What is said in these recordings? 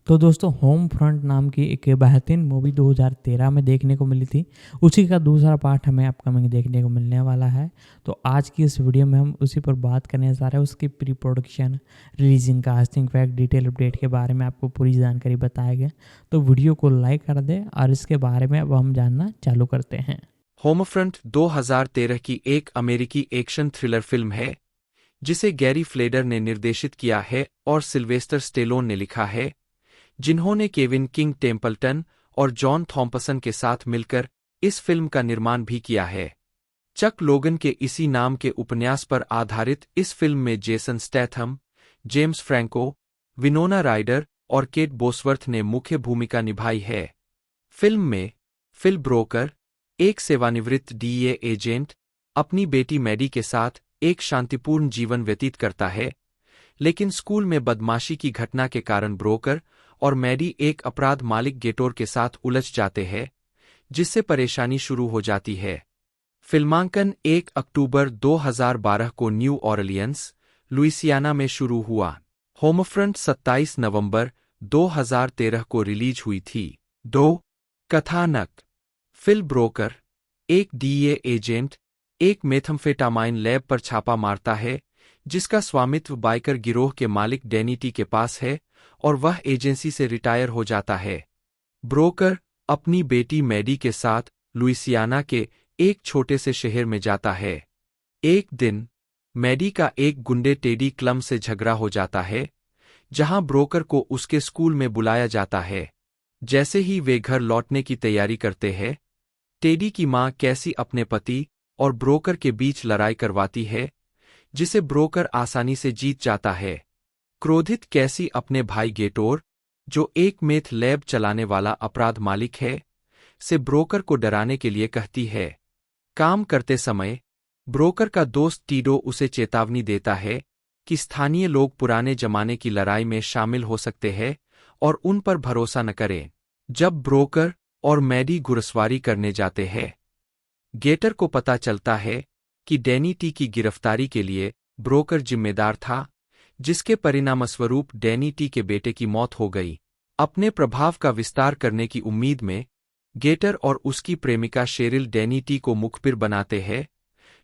तो दोस्तों home front नाम की एक बेहतरीन मूवी 2013 में देखने को मिली थी। उसी का दूसरा पार्ट हमें अपकमिंग देखने को मिलने वाला है। तो आज की इस वीडियो में हम उसी पर बात करने जा रहे हैं। उसकी pre production, releasing, casting, fact, detail update के बारे में आपको पूरी जानकारी बताएंगे। तो वीडियो को लाइक कर दें और इसके बारे में अब हम जानना चालू करते हैं। होमफ्रंट 2013 की एक अमेरिकी एक्शन थ्रिलर फिल्म है जिसे गैरी फ्लेडर ने निर्देशित किया है और सिल्वेस्टर स्टेलोन ने लिखा है, जिन्होंने केविन किंग टेम्पल्टन और जॉन थॉम्पसन के साथ मिलकर इस फिल्म का निर्माण भी किया है। चक लोगन के इसी नाम के उपन्यास पर आधारित इस फिल्म में Jason Statham, James Franco, विनोना rider और केट बोसवर्थ ने मुख्य भूमिका निभाई है। फिल्म में फिल ब्रोकर, एक सेवानिवृत्त डीईए एजेंट, अपनी बेटी मैडी के साथ एक शांतिपूर्ण जीवन व्यतीत करता है, लेकिन स्कूल में बदमाशी की घटना के कारण ब्रोकर और मैडी एक अपराध मालिक गेटोर के साथ उलझ जाते हैं, जिससे परेशानी शुरू हो जाती है। फिल्मांकन 1 अक्टूबर 2012 को न्यू ऑरलियंस, लुइसियाना में शुरू हुआ। होमफ्रंट 27 नवंबर 2013 को रिलीज हुई थी। 2 कथानक। फिल ब्रोकर, एक डीईए एजेंट, एक मेथम्फेटामाइन लैब पर छापा मारता है जिसका स्वामित्व बाइकर गिरोह के मालिक डैनी टी के पास है और वह एजेंसी से रिटायर हो जाता है। ब्रोकर अपनी बेटी मैडी के साथ लुइसियाना के एक छोटे से शहर में जाता है। एक दिन मैडी का एक गुंडे टेडी क्लम से झगड़ा हो जाता है, जहां ब्रोकर को उसके स्कूल में बुलाया जाता है। जैसे ही वे घर लौटने की तैयारी करते हैं, टेडी की मां कैसी अपने पति और ब्रोकर के बीच लड़ाई करवाती है, जिसे ब्रोकर आसानी से जीत जाता है। क्रोधित कैसी अपने भाई गेटोर, जो एक मेथ लैब चलाने वाला अपराध मालिक है, से ब्रोकर को डराने के लिए कहती है। काम करते समय ब्रोकर का दोस्त टीडो उसे चेतावनी देता है कि स्थानीय लोग पुराने जमाने की लड़ाई में शामिल हो सकते हैं और उन पर भरोसा न करें। जब ब्रोकर और मैडी घुड़सवारी करने जाते हैं, गेटर को पता चलता है कि डैनी टी की गिरफ्तारी के लिए ब्रोकर जिम्मेदार था, जिसके परिणामस्वरूप डैनी टी के बेटे की मौत हो गई। अपने प्रभाव का विस्तार करने की उम्मीद में गेटर और उसकी प्रेमिका शेरिल डैनी टी को मुखबिर बनाते हैं,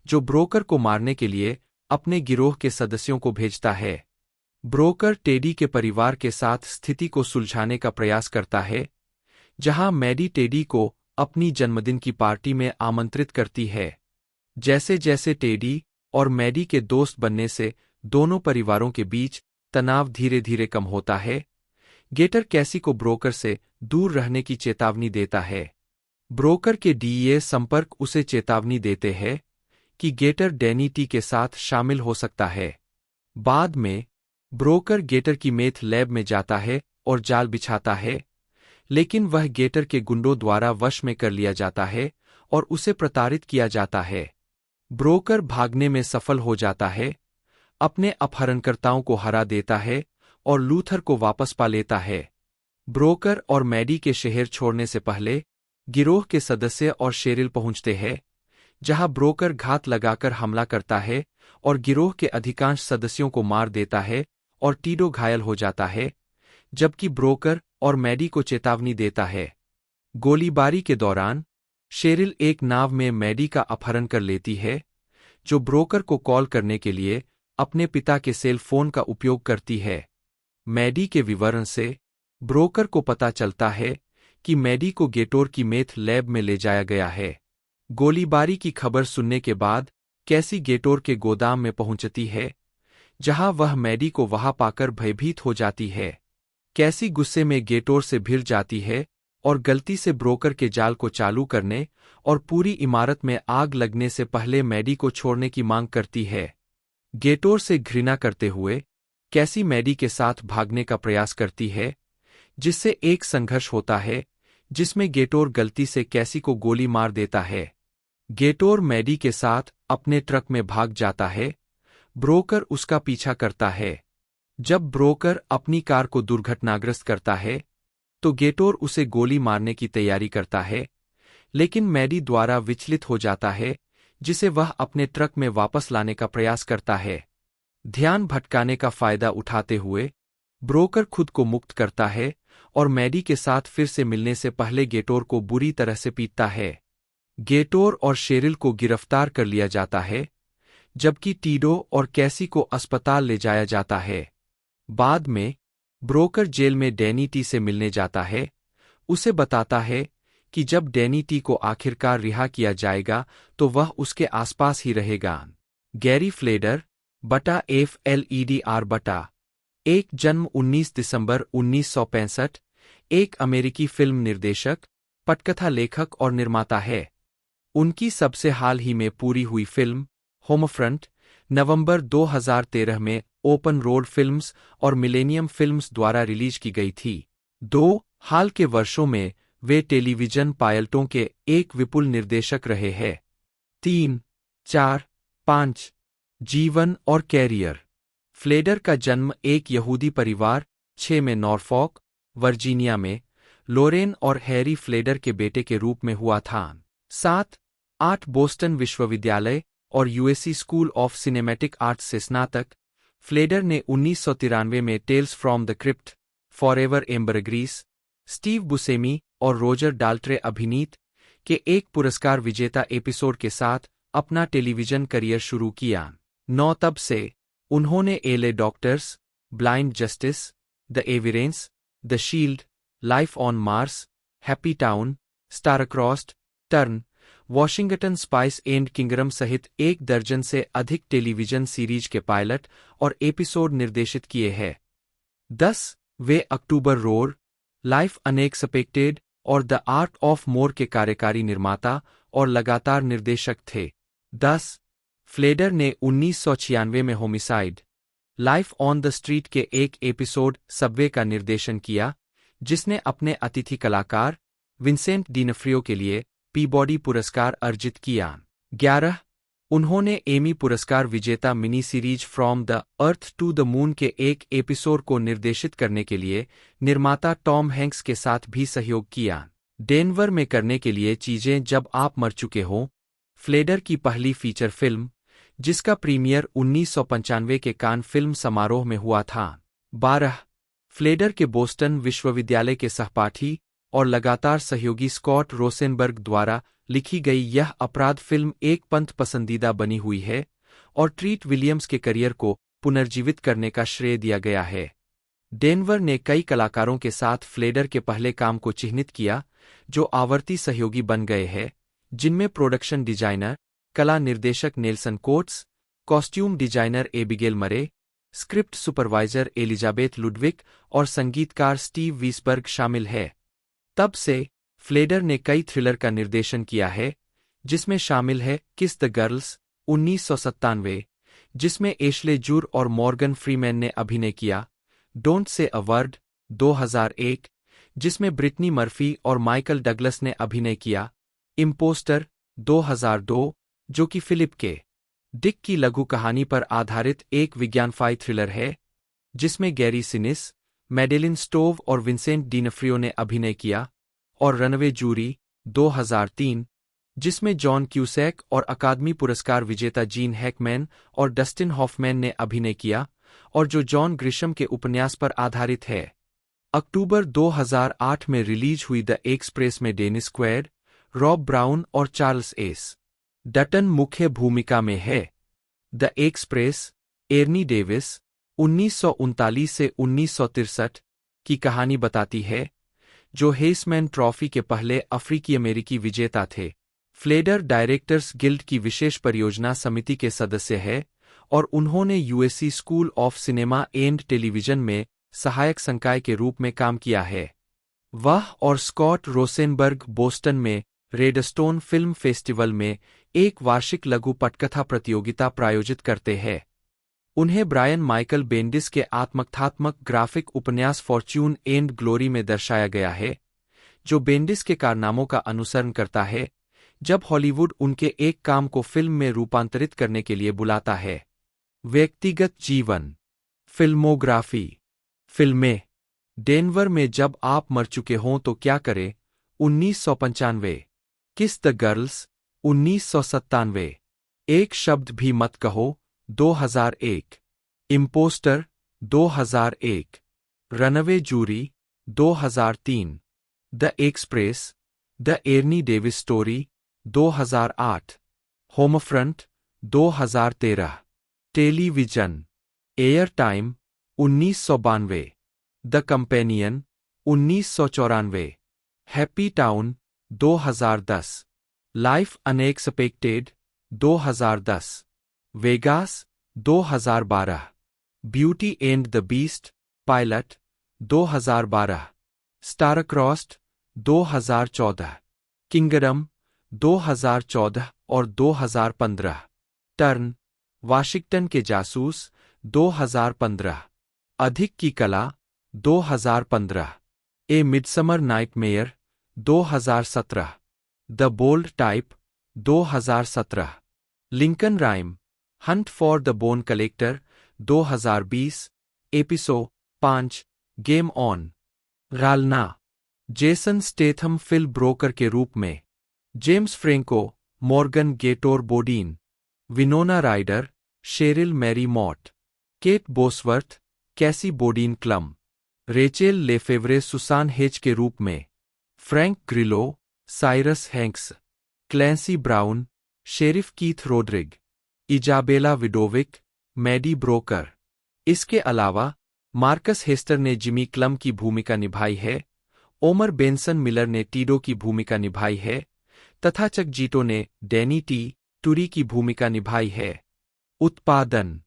जो ब्रोकर को मारने के लिए अपने गिरोह के सदस्यों को भेजता है। ब्रोकर टेडी के परिवार के साथ स्थिति को सुलझाने का प्रयास करता है, जहां मैडी टेडी को अपनी जन्मदिन की पार्टी में आमंत्रित करती है। जैसे जैसे टेडी और मैडी के दोस्त बनने से दोनों परिवारों के बीच तनाव धीरे धीरे कम होता है, गेटर कैसी को ब्रोकर से दूर रहने की चेतावनी देता है। ब्रोकर के डीईए संपर्क उसे चेतावनी देते हैं कि गेटर डैनी टी के साथ शामिल हो सकता है। बाद में ब्रोकर गेटर की मेथ लैब में जाता है और जाल बिछाता है, लेकिन वह गेटर के गुंडों द्वारा वश में कर लिया जाता है और उसे प्रताड़ित किया जाता है। ब्रोकर भागने में सफल हो जाता है, अपने अपहरणकर्ताओं को हरा देता है और लूथर को वापस पा लेता है। ब्रोकर और मैडी के शहर छोड़ने से पहले गिरोह के सदस्य और शेरिल पहुंचते हैं, जहां ब्रोकर घात लगाकर हमला करता है और गिरोह के अधिकांश सदस्यों को मार देता है और टीडो घायल हो जाता है, जबकि ब्रोकर और मैडी को चेतावनी देता है। गोलीबारी के दौरान शेरिल एक नाव में मैडी का अपहरण कर लेती है, जो ब्रोकर को कॉल करने के लिए अपने पिता के सेल फोन का उपयोग करती है। मैडी के विवरण से ब्रोकर को पता चलता है कि मैडी को गेटोर की मेथ लैब में ले जाया गया है। गोलीबारी की खबर सुनने के बाद कैसी गेटोर के गोदाम में पहुंचती है, जहां वह मैडी को वहां पाकर भयभीत हो जाती है। कैसी गुस्से में गेटोर से भिड़ जाती है और गलती से ब्रोकर के जाल को चालू करने और पूरी इमारत में आग लगने से पहले मैडी को छोड़ने की मांग करती है। गेटोर से घृणा करते हुए कैसी मैडी के साथ भागने का प्रयास करती है, जिससे एक संघर्ष होता है जिसमें गेटोर गलती से कैसी को गोली मार देता है। गेटोर मैडी के साथ अपने ट्रक में भाग जाता है, ब्रोकर उसका पीछा करता है। जब ब्रोकर अपनी कार को दुर्घटनाग्रस्त करता है, तो गेटोर उसे गोली मारने की तैयारी करता है, लेकिन मैडी द्वारा विचलित हो जाता है, जिसे वह अपने ट्रक में वापस लाने का प्रयास करता है। ध्यान भटकाने का फायदा उठाते हुए ब्रोकर खुद को मुक्त करता है और मैडी के साथ फिर से मिलने से पहले गेटोर को बुरी तरह से पीटता है। गेटोर और शेरिल को गिरफ्तार कर लिया जाता है, जबकि टीडो और कैसी को अस्पताल ले जाया जाता है। बाद में ब्रोकर जेल में डैनी टी से मिलने जाता है, उसे बताता है कि जब डैनी टी को आखिरकार रिहा किया जाएगा तो वह उसके आसपास ही रहेगा। गैरी फ्लेडर बटा FLEDR बटा 1 जन्म 19 दिसंबर 1965, एक अमेरिकी फिल्म निर्देशक, पटकथा लेखक और निर्माता है। उनकी सबसे हाल ही में पूरी हुई फिल्म होमफ्रंट नवंबर 2013 में ओपन रोड फिल्म्स और मिलेनियम फिल्म्स द्वारा रिलीज की गई थी। 2 हाल के वर्षों में वे टेलीविजन पायलटों के एक विपुल निर्देशक रहे हैं। 3, 4, 5 जीवन और कैरियर। फ्लेडर का जन्म एक यहूदी परिवार 6 में नॉरफॉक, वर्जीनिया में लोरेन और हैरी फ्लेडर के बेटे के रूप में हुआ था। 7, 8 बोस्टन विश्वविद्यालय और USC School of Cinematic Arts से स्नातक। फ्लेडर ने 1993 में Tales from the Crypt, Forever Ambergris, Steve Buscemi और रोजर डाल्ट्रे अभिनीत के एक पुरस्कार विजेता एपिसोड के साथ अपना टेलीविजन करियर शुरू किया। 9 तब से उन्होंने LA Doctors, Blind Justice, The Evidence, The Shield, Life on Mars, Happy Town, Starcrossed, Turn, Washington Spies and Kingdom सहित 1 दर्जन से अधिक टेलीविजन सीरीज के पायलट और एपिसोड निर्देशित किए हैं। 10 वे अक्टूबर रोड, लाइफ अनएक्सपेक्टेड और द आर्ट ऑफ मोर के कार्यकारी निर्माता और लगातार निर्देशक थे। 10 फ्लेडर ने 1996 में homicide, life on the street के एक एपिसोड सबवे का निर्देशन किया, जिसने अपने अतिथि कलाकार विंसेंट डिनफ्रियो के लिए पीबॉडी पुरस्कार अर्जित किया। 11 उन्होंने एमी पुरस्कार विजेता mini series from the earth to the moon के एक एपिसोड को निर्देशित करने के लिए निर्माता टॉम हैंक्स के साथ भी सहयोग किया। डेनवर में करने के लिए चीजें जब आप मर चुके हों, फ्लेडर की पहली फीचर फिल्म, जिसका प्रीमियर 1995 के कान फिल्म समारोह में हुआ था। 12 फ्लेडर के बोस्टन विश्वविद्यालय के सहपाठी और लगातार सहयोगी स्कॉट रोसेनबर्ग द्वारा लिखी गई यह अपराध फिल्म एक पंथ पसंदीदा बनी हुई है और ट्रीट विलियम्स के करियर को पुनर्जीवित करने का श्रेय दिया गया है। डेनवर ने कई कलाकारों के साथ फ्लेडर के पहले काम को चिह्नित किया जो आवर्ती सहयोगी बन गए हैं, जिनमें प्रोडक्शन डिजाइनर, कला निर्देशक Nelson quotes, costume designer Abigail मरे, स्क्रिप्ट सुपरवाइजर एलिजाबेथ लुडविक और संगीतकार स्टीव वीसबर्ग शामिल है। तब से फ्लेडर ने कई थ्रिलर का निर्देशन किया है, जिसमें शामिल है किस द गर्ल्स 1997, जिसमें एशले जूर और मॉर्गन फ्रीमैन ने अभिनय किया, डोंट से अ वर्ड 2001, जिसमें ब्रिटनी मर्फी और माइकल डगलस ने अभिनय किया, इम्पोस्टर 2002, जो कि फिलिप के डिक की लघु कहानी पर आधारित एक विज्ञानफाई थ्रिलर है, जिसमें गैरी सिनिस, मैडेलिन स्टोव और विंसेंट डिनफ्रियो ने अभिनय किया, और रनवे जूरी 2003, जिसमें जॉन क्यूसैक और अकादमी पुरस्कार विजेता जीन हैकमैन और डस्टिन हॉफमैन ने अभिनय किया और जो जॉन ग्रिशम के उपन्यास पर आधारित है। अक्टूबर 2008 में रिलीज हुई द एक्सप्रेस में डेनिस क्वेड, रॉब ब्राउन और चार्ल्स एस डटन मुख्य भूमिका में है। द एक्सप्रेस एर्नी डेविस 1939 से 1963 की कहानी बताती है, जो हेसमैन ट्रॉफी के पहले अफ्रीकी अमेरिकी विजेता थे। फ्लेडर डायरेक्टर्स गिल्ड की विशेष परियोजना समिति के सदस्य है और उन्होंने USC School of cinema and television में सहायक संकाय के रूप में काम किया है। वह और स्कॉट रोसेनबर्ग बोस्टन में रेडस्टोन फिल्म फेस्टिवल में एक वार्षिक लघु पटकथा प्रतियोगिता प्रायोजित करते हैं। उन्हें ब्रायन माइकल बेंडिस के आत्मकथात्मक ग्राफिक उपन्यास फॉर्च्यून एंड ग्लोरी में दर्शाया गया है, जो बेंडिस के कारनामों का अनुसरण करता है जब हॉलीवुड उनके एक काम को फिल्म में रूपांतरित करने के लिए बुलाता है। व्यक्तिगत जीवन, फिल्मोग्राफी, फिल्में। डेनवर में जब आप मर चुके हों तो क्या करें 1995, किस द गर्ल्स 1997, एक शब्द भी मत कहो 2001, impostor 2001, runaway jury 2003, the express, the Ernie Davis story 2008, homefront 2013, television, air time 1992, the companion 1994, happy town 2010, life unexpected 2010, Vegas 2012, beauty and the beast pilot 2012, starcrossed 2014, kingdom 2014 और 2015, टर्न, वाशिंगटन के जासूस 2015, अधिक की कला 2015, A Midsummer Nightmare 2017, The Bold Type 2017, Lincoln Rhyme, Hunt for the Bone Collector 2020, episode 5, Game On, गालना, Jason Statham Phil Broker के रूप में, James Franco, Morgan Gator Bodine, Winona Ryder, Sheryl Marie Mott, Kate Bosworth, Cassie Bodine Klum, Rachelle Lefevre Susan Hetch के रूप में, Frank Grillo, Cyrus Hanks, Clancy Brown, sheriff Keith Rodrigue, Izabela Vidovic, Maddy Broker. इसके अलावा Marcus Hester ने Jimmy क्लम की भूमिका निभाई है, ओमर बेंसन मिलर ने टीडो की भूमिका निभाई है तथा चक जीटो ने डैनी टी टूरी की भूमिका निभाई है। उत्पादन,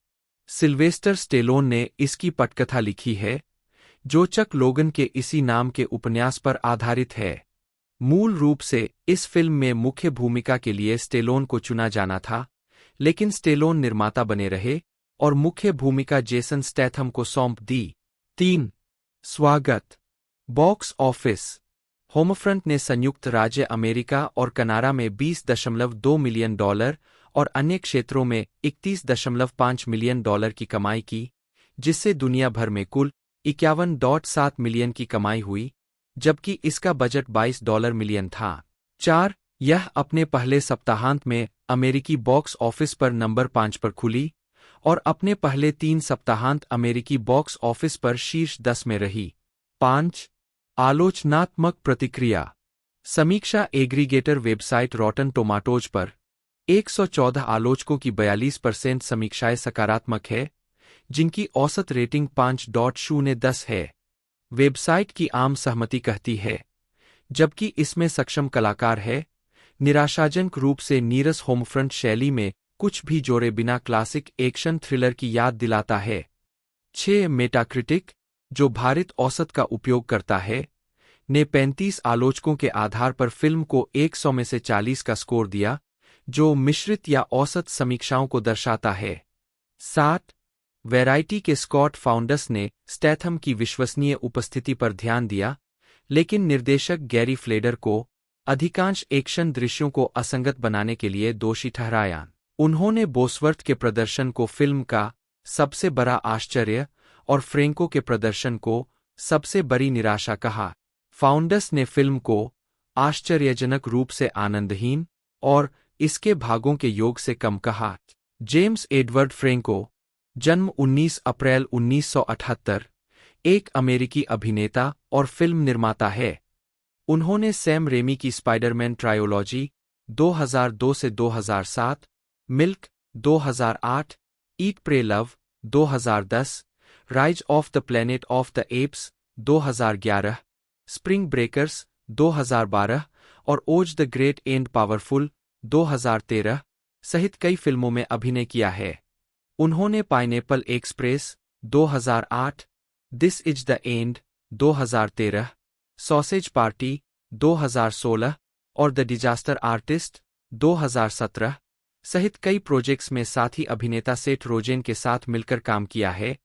सिल्वेस्टर स्टेलोन ने इसकी पटकथा लिखी है, जो चक लोगन के इसी नाम के उपन्यास पर आधारित है। मूल रूप से इस फिल्म में मुख्य भूमिका के लिए स्टेलोन को चुना जाना था, लेकिन स्टेलोन निर्माता बने रहे और मुख्य भूमिका जेसन स्टैथम को सौंप दी। 3. स्वागत। Box office. होमफ्रंट ने संयुक्त राज्य अमेरिका और कनाडा में $20.2 मिलियन और अन्य क्षेत्रों में $31.5 मिलियन की कमाई की, जिससे दुनिया भर में कुल $51.7 मिलियन की कमाई हुई, जबकि इसका बजट $22 मिलियन था। 4. यह अपने पहले सप्ताहांत में अमेरिकी बॉक्स ऑफिस पर नंबर 5 पर खुली और अपने पहले 3 सप्ताहांत अमेरिकी बॉक्स ऑफिस पर शीर्ष 10 में रही। 5. आलोचनात्मक प्रतिक्रिया। समीक्षा एग्रीगेटर वेबसाइट रॉटन टोमाटोज पर 114 आलोचकों की 42% समीक्षाएं सकारात्मक है, जिनकी औसत रेटिंग 5.010 है। वेबसाइट की आम सहमति कहती है, जबकि इसमें सक्षम कलाकार है, निराशाजनक रूप से नीरस होमफ्रंट शैली में कुछ भी जोड़े बिना क्लासिक एक्शन थ्रिलर की याद दिलाता है। 6. मेटाक्रिटिक, जो भारित औसत का उपयोग करता है, ने 35 आलोचकों के आधार पर फिल्म को 100 में से 40 का स्कोर दिया, जो मिश्रित या औसत समीक्षाओं को दर्शाता है। 7. वैरायटी के स्कॉट फाउंडस ने स्टैथम की विश्वसनीय उपस्थिति पर ध्यान दिया, लेकिन निर्देशक गैरी फ्लेडर को अधिकांश एक्शन दृश्यों को असंगत बनाने के लिए दोषी ठहराया। उन्होंने बोसवर्थ के प्रदर्शन को फिल्म का सबसे बड़ा आश्चर्य और फ्रेंको के प्रदर्शन को सबसे बड़ी निराशा कहा। फाउंडस ने फिल्म को आश्चर्यजनक रूप से आनंदहीन और इसके भागों के योग से कम कहा। जेम्स एडवर्ड फ्रेंको, जन्म 19 अप्रैल 1978, एक अमेरिकी अभिनेता और फिल्म निर्माता है। उन्होंने सैम रेमी की स्पाइडरमैन ट्रायोलॉजी 2002 से 2007, milk 2008, eat pray love 2010, rise of the planet of the apes 2011, spring breakers 2012 और ओज द ग्रेट एंड पावरफुल 2013 सहित कई फिल्मों में अभिनय किया है। उन्होंने pineapple express 2008, this is the end 2013, sausage party 2016 और द डिजास्टर आर्टिस्ट 2017 सहित कई प्रोजेक्ट्स में साथी अभिनेता सेथ रोजेन के साथ मिलकर काम किया है,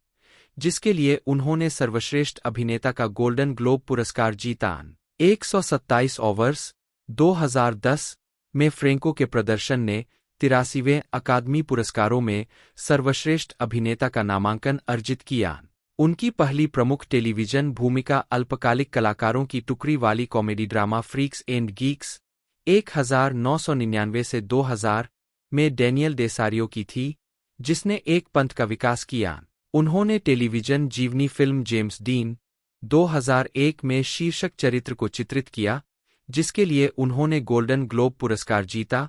जिसके लिए उन्होंने सर्वश्रेष्ठ अभिनेता का गोल्डन ग्लोब पुरस्कार जीता। 127 ओवर्स 2010 में फ्रेंको के प्रदर्शन ने 83वें अकादमी पुरस्कारों में सर्वश्रेष्ठ अभिनेता का नामांकन अर्जित किया। उनकी पहली प्रमुख टेलीविजन भूमिका अल्पकालिक कलाकारों की टुकड़ी वाली comedy drama freaks and Geeks 1999 से 2000 में डैनियल डेसारियो की थी, जिसने एक पंथ का विकास किया। उन्होंने टेलीविजन जीवनी फिल्म जेम्स डीन 2001 में शीर्षक चरित्र को चित्रित किया, जिसके लिए उन्होंने गोल्डन ग्लोब पुरस्कार जीता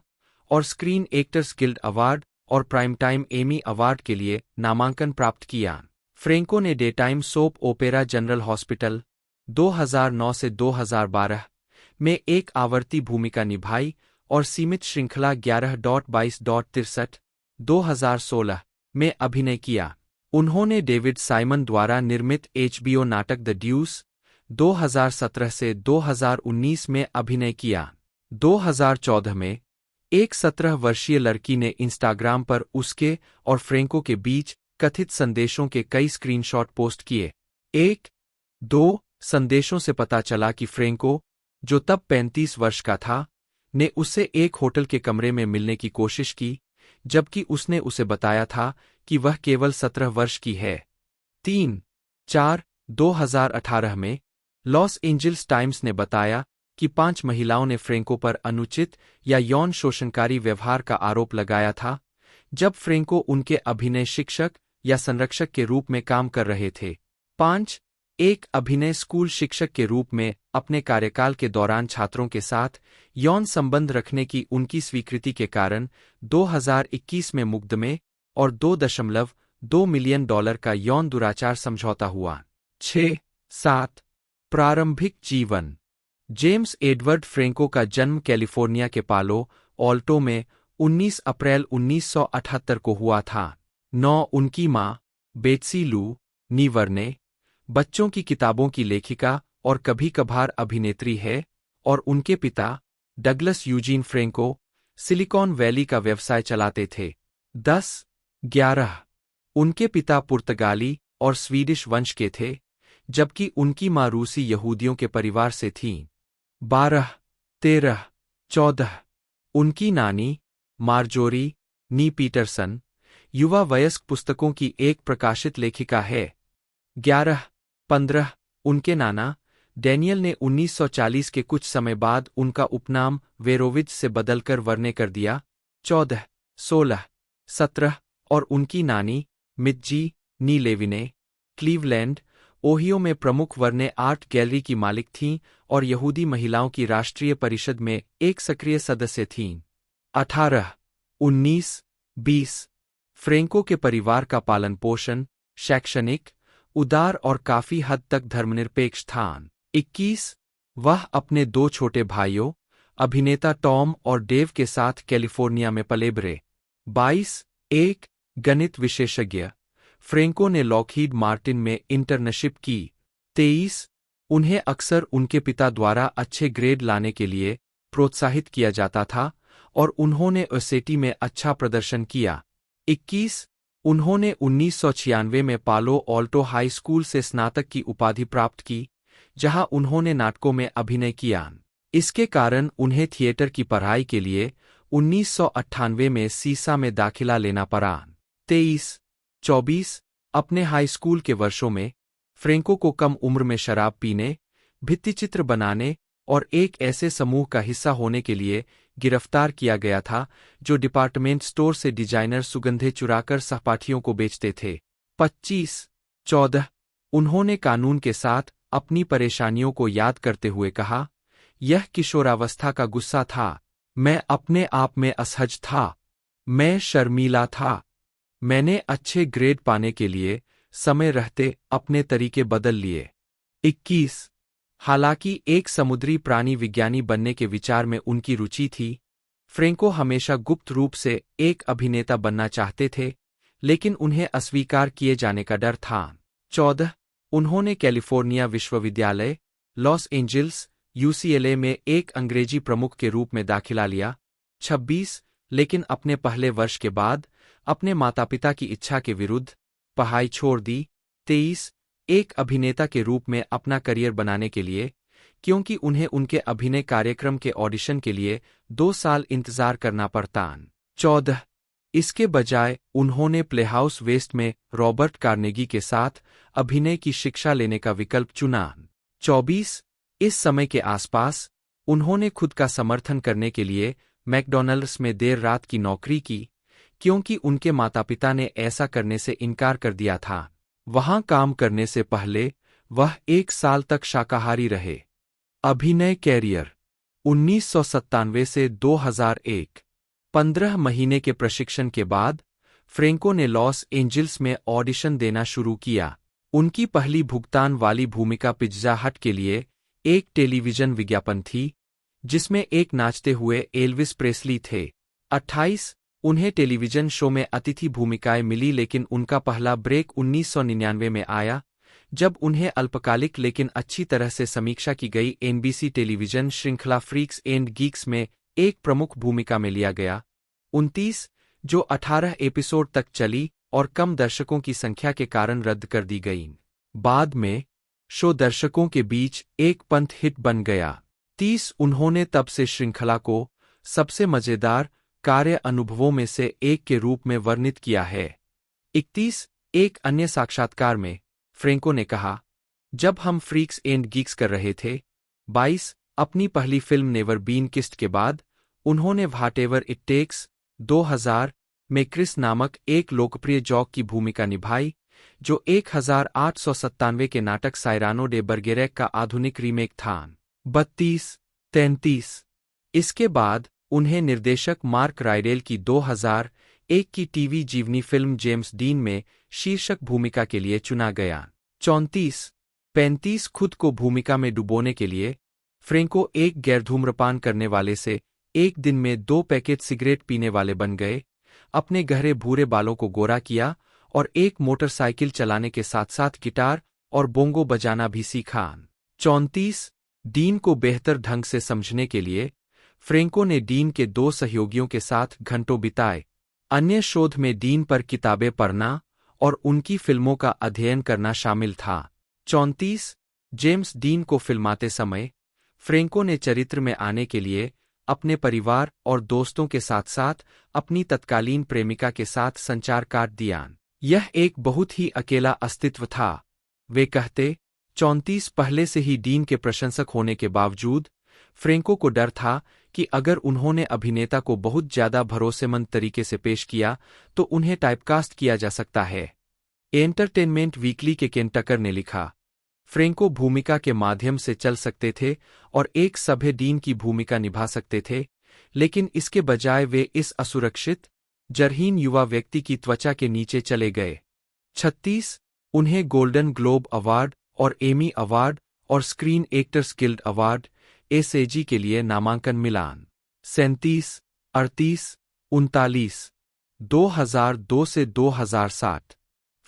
और स्क्रीन एक्टर्स गिल्ड अवार्ड और प्राइम टाइम एमी अवार्ड के लिए नामांकन प्राप्त किया। फ्रेंको ने day time soap opera General hospital 2009 से 2012 में एक आवर्ती भूमिका निभाई और सीमित श्रृंखला 11.22.63 2016 में अभिनय किया। उन्होंने डेविड साइमन द्वारा निर्मित HBO नाटक द ड्यूस 2017 से 2019 में अभिनय किया। 2014 में एक 17 वर्षीय लड़की ने इंस्टाग्राम पर उसके और फ्रेंको के बीच कथित संदेशों के कई स्क्रीनशॉट पोस्ट किए। 1-2 संदेशों से पता चला कि फ्रेंको, जो तब 35 वर्ष का था, ने उससे एक होटल के कमरे में मिलने की कोशिश की, जबकि उसने उसे बताया था कि वह केवल 17 वर्ष की है। 3-4 2018 में लॉस एंजल्स टाइम्स ने बताया कि 5 महिलाओं ने फ्रेंको पर अनुचित या यौन शोषणकारी व्यवहार का आरोप लगाया था, जब फ्रेंको उनके अभिनय शिक्षक या संरक्षक के रूप में काम कर रहे थे। 5 एक अभिनय स्कूल शिक्षक के रूप में अपने कार्यकाल के दौरान छात्रों के साथ यौन संबंध रखने की उनकी स्वीकृति के कारण 2021 में मुकदमे और $2.2 मिलियन का यौन दुराचार समझौता हुआ। 6-7 प्रारंभिक जीवन। जेम्स एडवर्ड फ्रेंको का जन्म कैलिफोर्निया के पालो ऑल्टो में 19 अप्रैल 1978 को हुआ था। 9 उनकी मां बेट्सी लू नीवर्ने बच्चों की किताबों की लेखिका और कभी-कभार अभिनेत्री है, और उनके पिता Douglas Eugene Franco silicon valley का व्यवसाय चलाते थे। 10-11 उनके पिता पुर्तगाली और स्वीडिश वंश के थे, जबकि उनकी मां रूसी यहूदियों के परिवार से थीं। 12-13-14 उनकी नानी मार्जोरी नी पीटरसन युवा वयस्क पुस्तकों की एक प्रकाशित लेखिका है। 11-15 उनके नाना डैनियल ने 1940 के कुछ समय बाद उनका उपनाम वेरोविच से बदलकर वर्ने कर दिया। 14-16-17 और उनकी नानी मिज्जी नी लेविने क्लीवलैंड ओहियो में प्रमुख वर्ने आर्ट गैलरी की मालिक थीं और यहूदी महिलाओं की राष्ट्रीय परिषद में एक सक्रिय सदस्य थीं। 18-19-20 फ्रेंको के परिवार का पालन पोषण शैक्षणिक, उदार और काफी हद तक धर्मनिरपेक्ष था। 21 वह अपने 2 छोटे भाइयों अभिनेता टॉम और डेव के साथ कैलिफोर्निया में पले बढ़े। 22 एक गणित विशेषज्ञ फ्रेंको ने लॉकहीड मार्टिन में इंटर्नशिप की। 23 उन्हें अक्सर उनके पिता द्वारा अच्छे ग्रेड लाने के लिए प्रोत्साहित किया जाता था और उन्होंने एसएटी में अच्छा प्रदर्शन किया। 21 उन्होंने 1996 में पालो ऑल्टो हाई स्कूल से स्नातक की उपाधि प्राप्त की, जहां उन्होंने नाटकों में अभिनय किया। इसके कारण उन्हें थिएटर की पढ़ाई के लिए 1998 में सीसा में दाखिला लेना पड़ा। 23-24 अपने हाई स्कूल के वर्षों में फ्रेंको को कम उम्र में शराब पीने, भित्तिचित्र बनाने और एक ऐसे समूह का हिस्सा होने के लिए गिरफ्तार किया गया था जो डिपार्टमेंट स्टोर से डिजाइनर सुगंधे चुराकर सहपाठियों को बेचते थे। 25-14 उन्होंने कानून के साथ अपनी परेशानियों को याद करते हुए कहा, यह किशोरावस्था का गुस्सा था। मैं अपने आप में असहज था। मैं शर्मीला था। मैंने अच्छे ग्रेड पाने के लिए समय रहते अपने तरीके बदल लिए। 21 हालांकि एक समुद्री प्राणी विज्ञानी बनने के विचार में उनकी रुचि थी, फ्रेंको हमेशा गुप्त रूप से एक अभिनेता बनना चाहते थे, लेकिन उन्हें अस्वीकार किए जाने का डर था। 14 उन्होंने कैलिफोर्निया विश्वविद्यालय, लॉस एंजल्स, UCLA में एक अंग्रेजी प्रमुख के रूप में दाखिला लिया। 26 लेकिन अपने पहले वर्ष के बाद अपने माता-पिता की इच्छा के विरुद्ध पढ़ाई छोड़ दी। 23 एक अभिनेता के रूप में अपना करियर बनाने के लिए, क्योंकि उन्हें उनके अभिनय कार्यक्रम के ऑडिशन के लिए 2 साल इंतजार करना पड़ता। 14 इसके बजाय उन्होंने प्लेहाउस वेस्ट में रॉबर्ट कार्नेगी के साथ अभिनय की शिक्षा लेने का विकल्प चुना। 24 इस समय के आसपास उन्होंने खुद का समर्थन करने के लिए मैकडॉनल्ड्स में देर रात की नौकरी की, क्योंकि उनके माता-पिता ने ऐसा करने से इनकार कर दिया था। वहां काम करने से पहले वह 1 साल तक शाकाहारी रहे। अभिनय कैरियर 1997 से 2001। 15 महीने के प्रशिक्षण के बाद फ्रेंको ने लॉस एंजिल्स में ऑडिशन देना शुरू किया। उनकी पहली भुगतान वाली भूमिका पिज़्ज़ा हट के लिए एक टेलीविजन विज्ञापन थी, जिसमें एक नाचते हुए एल्विस प्रेस्ली थे। 28 उन्हें टेलीविजन शो में अतिथि भूमिकाएं मिली, लेकिन उनका पहला ब्रेक 1999 में आया, जब उन्हें अल्पकालिक लेकिन अच्छी तरह से समीक्षा की गई एनबीसी टेलीविजन श्रृंखला फ्रीक्स एंड गीक्स में एक प्रमुख भूमिका में लिया गया। 29 जो 18 एपिसोड तक चली और कम दर्शकों की संख्या के कारण रद्द कर दी गई। बाद में शो दर्शकों के बीच एक पंथ हिट बन गया। 30 उन्होंने तब से श्रृंखला को सबसे मजेदार कार्य अनुभवों में से एक के रूप में वर्णित किया है। 31 एक अन्य साक्षात्कार में फ्रेंको ने कहा, जब हम फ्रीक्स एंड गीक्स कर रहे थे। 22 अपनी पहली फिल्म नेवर बीन किस्ड के बाद उन्होंने व्हाटेवर इट टेक्स 2000 में क्रिस नामक एक लोकप्रिय जॉक की भूमिका निभाई, जो 1897 के नाटक साइरानो डे बर्गेरेक का आधुनिक रीमेक था। 32-33 इसके बाद उन्हें निर्देशक मार्क राइडेल की 2001 की टीवी जीवनी फिल्म जेम्स डीन में शीर्षक भूमिका के लिए चुना गया। 34-35 खुद को भूमिका में डुबोने के लिए फ्रेंको एक गैर धूम्रपान करने वाले से एक दिन में 2 पैकेट सिगरेट पीने वाले बन गए, अपने गहरे भूरे बालों को गोरा किया और एक मोटरसाइकिल चलाने के साथ साथ गिटार और बोंगो बजाना भी सीखा। 34 डीन को बेहतर ढंग से समझने के लिए फ्रेंको ने डीन के 2 सहयोगियों के साथ घंटों बिताए। अन्य शोध में डीन पर किताबें पढ़ना और उनकी फिल्मों का अध्ययन करना शामिल था। 34 जेम्स डीन को फिल्माते समय फ्रेंको ने चरित्र में आने के लिए अपने परिवार और दोस्तों के साथ साथ अपनी तत्कालीन प्रेमिका के साथ संचार काट दिया। यह एक बहुत ही अकेला अस्तित्व था। वे कहते 34 पहले से ही डीन के प्रशंसक होने के बावजूद फ्रेंको को डर था कि अगर उन्होंने अभिनेता को बहुत ज्यादा भरोसेमंद तरीके से पेश किया तो उन्हें टाइपकास्ट किया जा सकता है। एंटरटेनमेंट वीकली के केन टकर ने लिखा, फ्रेंको भूमिका के माध्यम से चल सकते थे और एक सभ्य डीन की भूमिका निभा सकते थे, लेकिन इसके बजाय वे इस असुरक्षित, जरहीन युवा व्यक्ति की त्वचा के नीचे चले गए। 36 उन्हें गोल्डन ग्लोब अवार्ड और एमी अवार्ड और screen actors guild award SAG के लिए नामांकन मिला। 37 38 39 2002 से 2007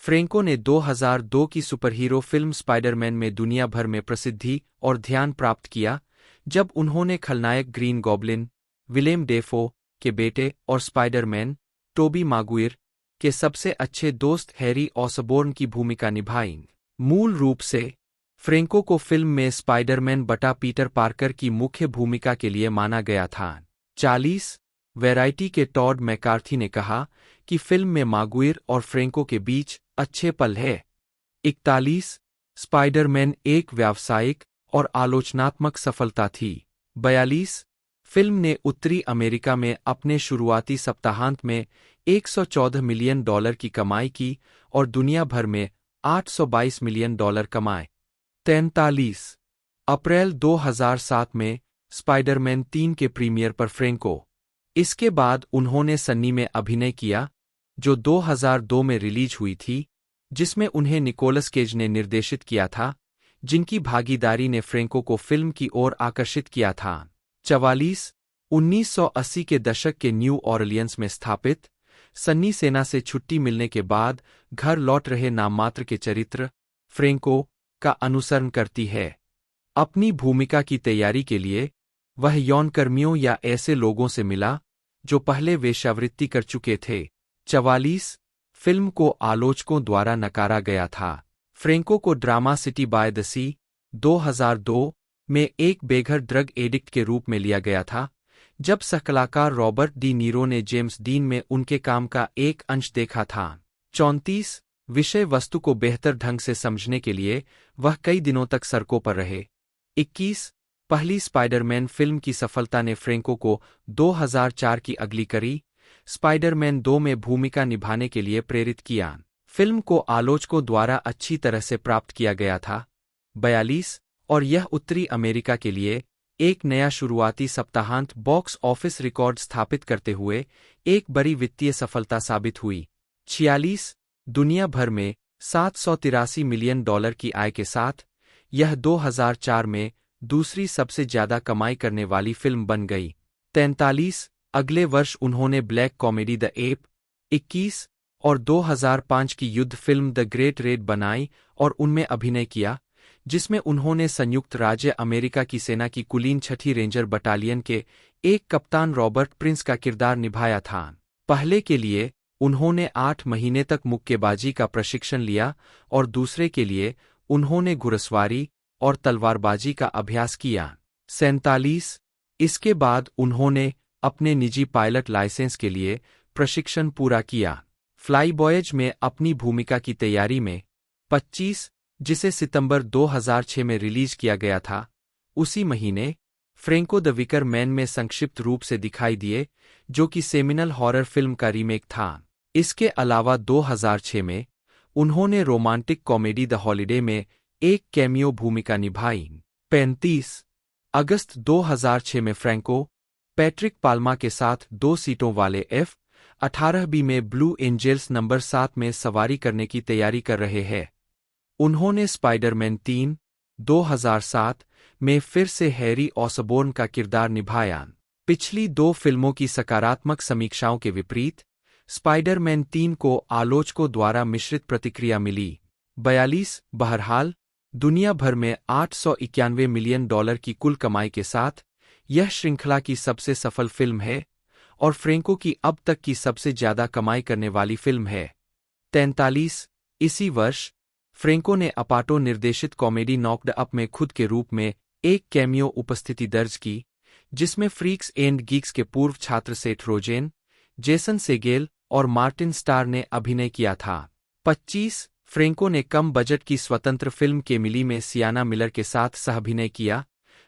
फ्रेंको ने 2002 की सुपरहीरो फिल्म स्पाइडरमैन में दुनिया भर में प्रसिद्धि और ध्यान प्राप्त किया, जब उन्होंने खलनायक ग्रीन गॉब्लिन, विलेम डेफो के बेटे और स्पाइडरमैन, टोबी मागुइर के सबसे अच्छे दोस्त हैरी ऑसबोर्न की भूमिका निभाई। मूल रूप से फ्रेंको को फिल्म में स्पाइडरमैन बटा पीटर पार्कर की मुख्य भूमिका के लिए माना गया था। 40 वैरायटी के टॉड मैकार्थी ने कहा कि फिल्म में मागुइर और फ्रेंको के बीच अच्छे पल है। 41 स्पाइडरमैन एक व्यावसायिक और आलोचनात्मक सफलता थी। 42 फिल्म ने उत्तरी अमेरिका में अपने शुरुआती सप्ताहांत में $114 मिलियन की कमाई की और दुनिया भर में $822 मिलियन कमाए। 43 अप्रैल 2007 में स्पाइडरमैन 3 के प्रीमियर पर फ्रेंको। इसके बाद उन्होंने सन्नी में अभिनय किया, जो 2002 में रिलीज हुई थी, जिसमें उन्हें निकोलस केज ने निर्देशित किया था, जिनकी भागीदारी ने फ्रेंको को फिल्म की ओर आकर्षित किया था। 44 1980 के दशक के न्यू ऑरलियंस में स्थापित, सन्नी सेना से छुट्टी मिलने के बाद घर लौट रहे नाममात्र के चरित्र फ्रेंको का अनुसरण करती है। अपनी भूमिका की तैयारी के लिए वह यौनकर्मियों या ऐसे लोगों से मिला जो पहले वेश्यावृत्ति कर चुके थे। 44 फिल्म को आलोचकों द्वारा नकारा गया था। फ्रेंको को ड्रामा सिटी बाय द सी 2002 में एक बेघर ड्रग एडिक्ट के रूप में लिया गया था, जब सहकलाकार रॉबर्ट डी नीरो ने जेम्स डीन में उनके काम का एक अंश देखा था। 34 विषय वस्तु को बेहतर ढंग से समझने के लिए वह कई दिनों तक सड़कों पर रहे। 21 पहली स्पाइडरमैन फिल्म की सफलता ने फ्रेंको को 2004 की अगली कड़ी स्पाइडरमैन 2 में भूमिका निभाने के लिए प्रेरित किया। फिल्म को आलोचकों द्वारा अच्छी तरह से प्राप्त किया गया था, 42 और यह उत्तरी अमेरिका के लिए एक नया शुरुआती सप्ताहांत बॉक्स ऑफिस रिकॉर्ड स्थापित करते हुए एक बड़ी वित्तीय सफलता साबित हुई। 46 दुनिया भर में $783 मिलियन की आय के साथ यह 2004 में दूसरी सबसे ज्यादा कमाई करने वाली फिल्म बन गई। 43 अगले वर्ष उन्होंने ब्लैक कॉमेडी द एप 21 और 2005 की युद्ध फिल्म द ग्रेट रेड बनाई और उनमें अभिनय किया, जिसमें उन्होंने संयुक्त राज्य अमेरिका की सेना की कुलीन 6ठी रेंजर बटालियन के एक कप्तान रॉबर्ट प्रिंस का किरदार निभाया था। पहले के लिए उन्होंने 8 महीने तक मुक्केबाजी का प्रशिक्षण लिया और दूसरे के लिए उन्होंने घुड़सवारी और तलवारबाजी का अभ्यास किया। 47 इसके बाद उन्होंने अपने निजी पायलट लाइसेंस के लिए प्रशिक्षण पूरा किया। फ्लाईबॉयज में अपनी भूमिका की तैयारी में 25 जिसे सितंबर 2006 में रिलीज किया गया था, उसी महीने फ्रेंको द विकर मैन में संक्षिप्त रूप से दिखाई दिए, जो कि सेमिनल हॉरर फिल्म का रीमेक था। इसके अलावा 2006 में उन्होंने रोमांटिक कॉमेडी द हॉलिडे में एक कैमियो भूमिका निभाई। 35 अगस्त 2006 में फ्रैंको पैट्रिक पाल्मा के साथ 2 सीटों वाले F-18B में ब्लू एंजेल्स नंबर 7 में सवारी करने की तैयारी कर रहे हैं। उन्होंने स्पाइडरमैन 3, 2007 में फिर से हैरी ऑसबोर्न का किरदार निभाया। पिछली 2 फिल्मों की सकारात्मक समीक्षाओं के विपरीत स्पाइडरमैन 3 को आलोचकों द्वारा मिश्रित प्रतिक्रिया मिली। 42 बहरहाल दुनिया भर में $891 मिलियन की कुल कमाई के साथ यह श्रृंखला की सबसे सफल फिल्म है और फ्रेंको की अब तक की सबसे ज्यादा कमाई करने वाली फिल्म है। 43 इसी वर्ष फ्रेंको ने अपाटो निर्देशित कॉमेडी नॉक्ड अप में खुद के रूप में एक कैमियो उपस्थिति दर्ज की, जिसमें फ्रीक्स एंड गीक्स के पूर्व छात्र सेथ रोजेन, जेसन सेगेल और मार्टिन स्टार ने अभिनय किया था। 25 फ्रेंको ने कम बजट की स्वतंत्र फिल्म केमिली में सियाना मिलर के साथ सह-अभिनय किया।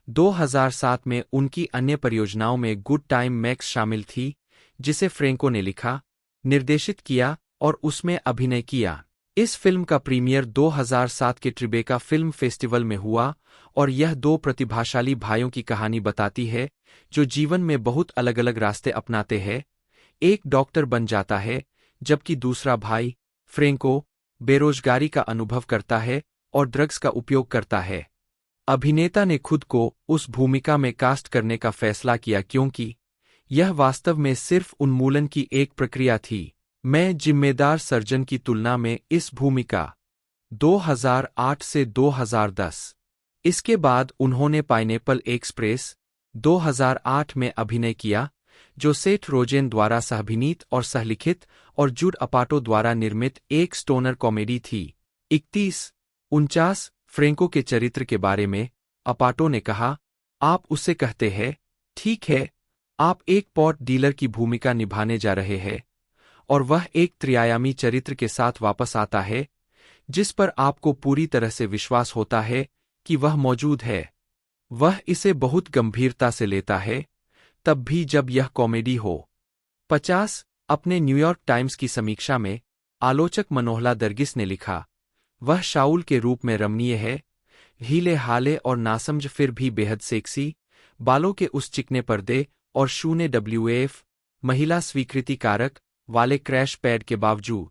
2007 में उनकी अन्य परियोजनाओं में गुड टाइम मैक्स शामिल थी, जिसे फ्रेंको ने लिखा, निर्देशित किया और उसमें अभिनय किया। इस फिल्म का प्रीमियर 2007 के ट्रिबेका फिल्म फेस्टिवल में हुआ और यह 2 प्रतिभाशाली भाइयों की कहानी बताती है जो जीवन में बहुत अलग-अलग रास्ते अपनाते हैं। एक डॉक्टर बन जाता है, जबकि दूसरा भाई, फ्रेंको, बेरोजगारी का अनुभव करता है और ड्रग्स का उपयोग करता है। अभिनेता ने खुद को उस भूमिका में कास्ट करने का फैसला किया क्योंकि यह वास्तव में सिर्फ उन्मूलन की एक प्रक्रिया थी। मैं जिम्मेदार सर्जन की तुलना में इस भूमिका 2008 से 2010। इसके बाद उन्होंने पाइनएप्पल एक्सप्रेस 2008 में अभिनय किया, जो सेथ रोजेन द्वारा सहअभिनीत और सहलिखित और जुड अपाटो द्वारा निर्मित एक स्टोनर कॉमेडी थी। 41 फ्रेंको के चरित्र के बारे में अपाटो ने कहा, आप उससे कहते हैं, ठीक है, आप एक पॉट डीलर की भूमिका निभाने जा रहे हैं, और वह एक त्रिआयामी चरित्र के साथ वापस आता है, जिस पर आपको पूरी तरह से विश्वास होता है कि वह मौजूद है। वह इसे बहुत गंभीरता से लेता है, तब भी जब यह कॉमेडी हो। 50 अपने न्यूयॉर्क टाइम्स की समीक्षा में आलोचक मनोहला दरगिस ने लिखा, वह शाउल के रूप में रमणीय है, हीले हाले और नासमझ फिर भी बेहद सेक्सी, बालों के उस चिकने पर्दे और शून्य WAF महिला स्वीकृति कारक वाले क्रैश पैड के बावजूद।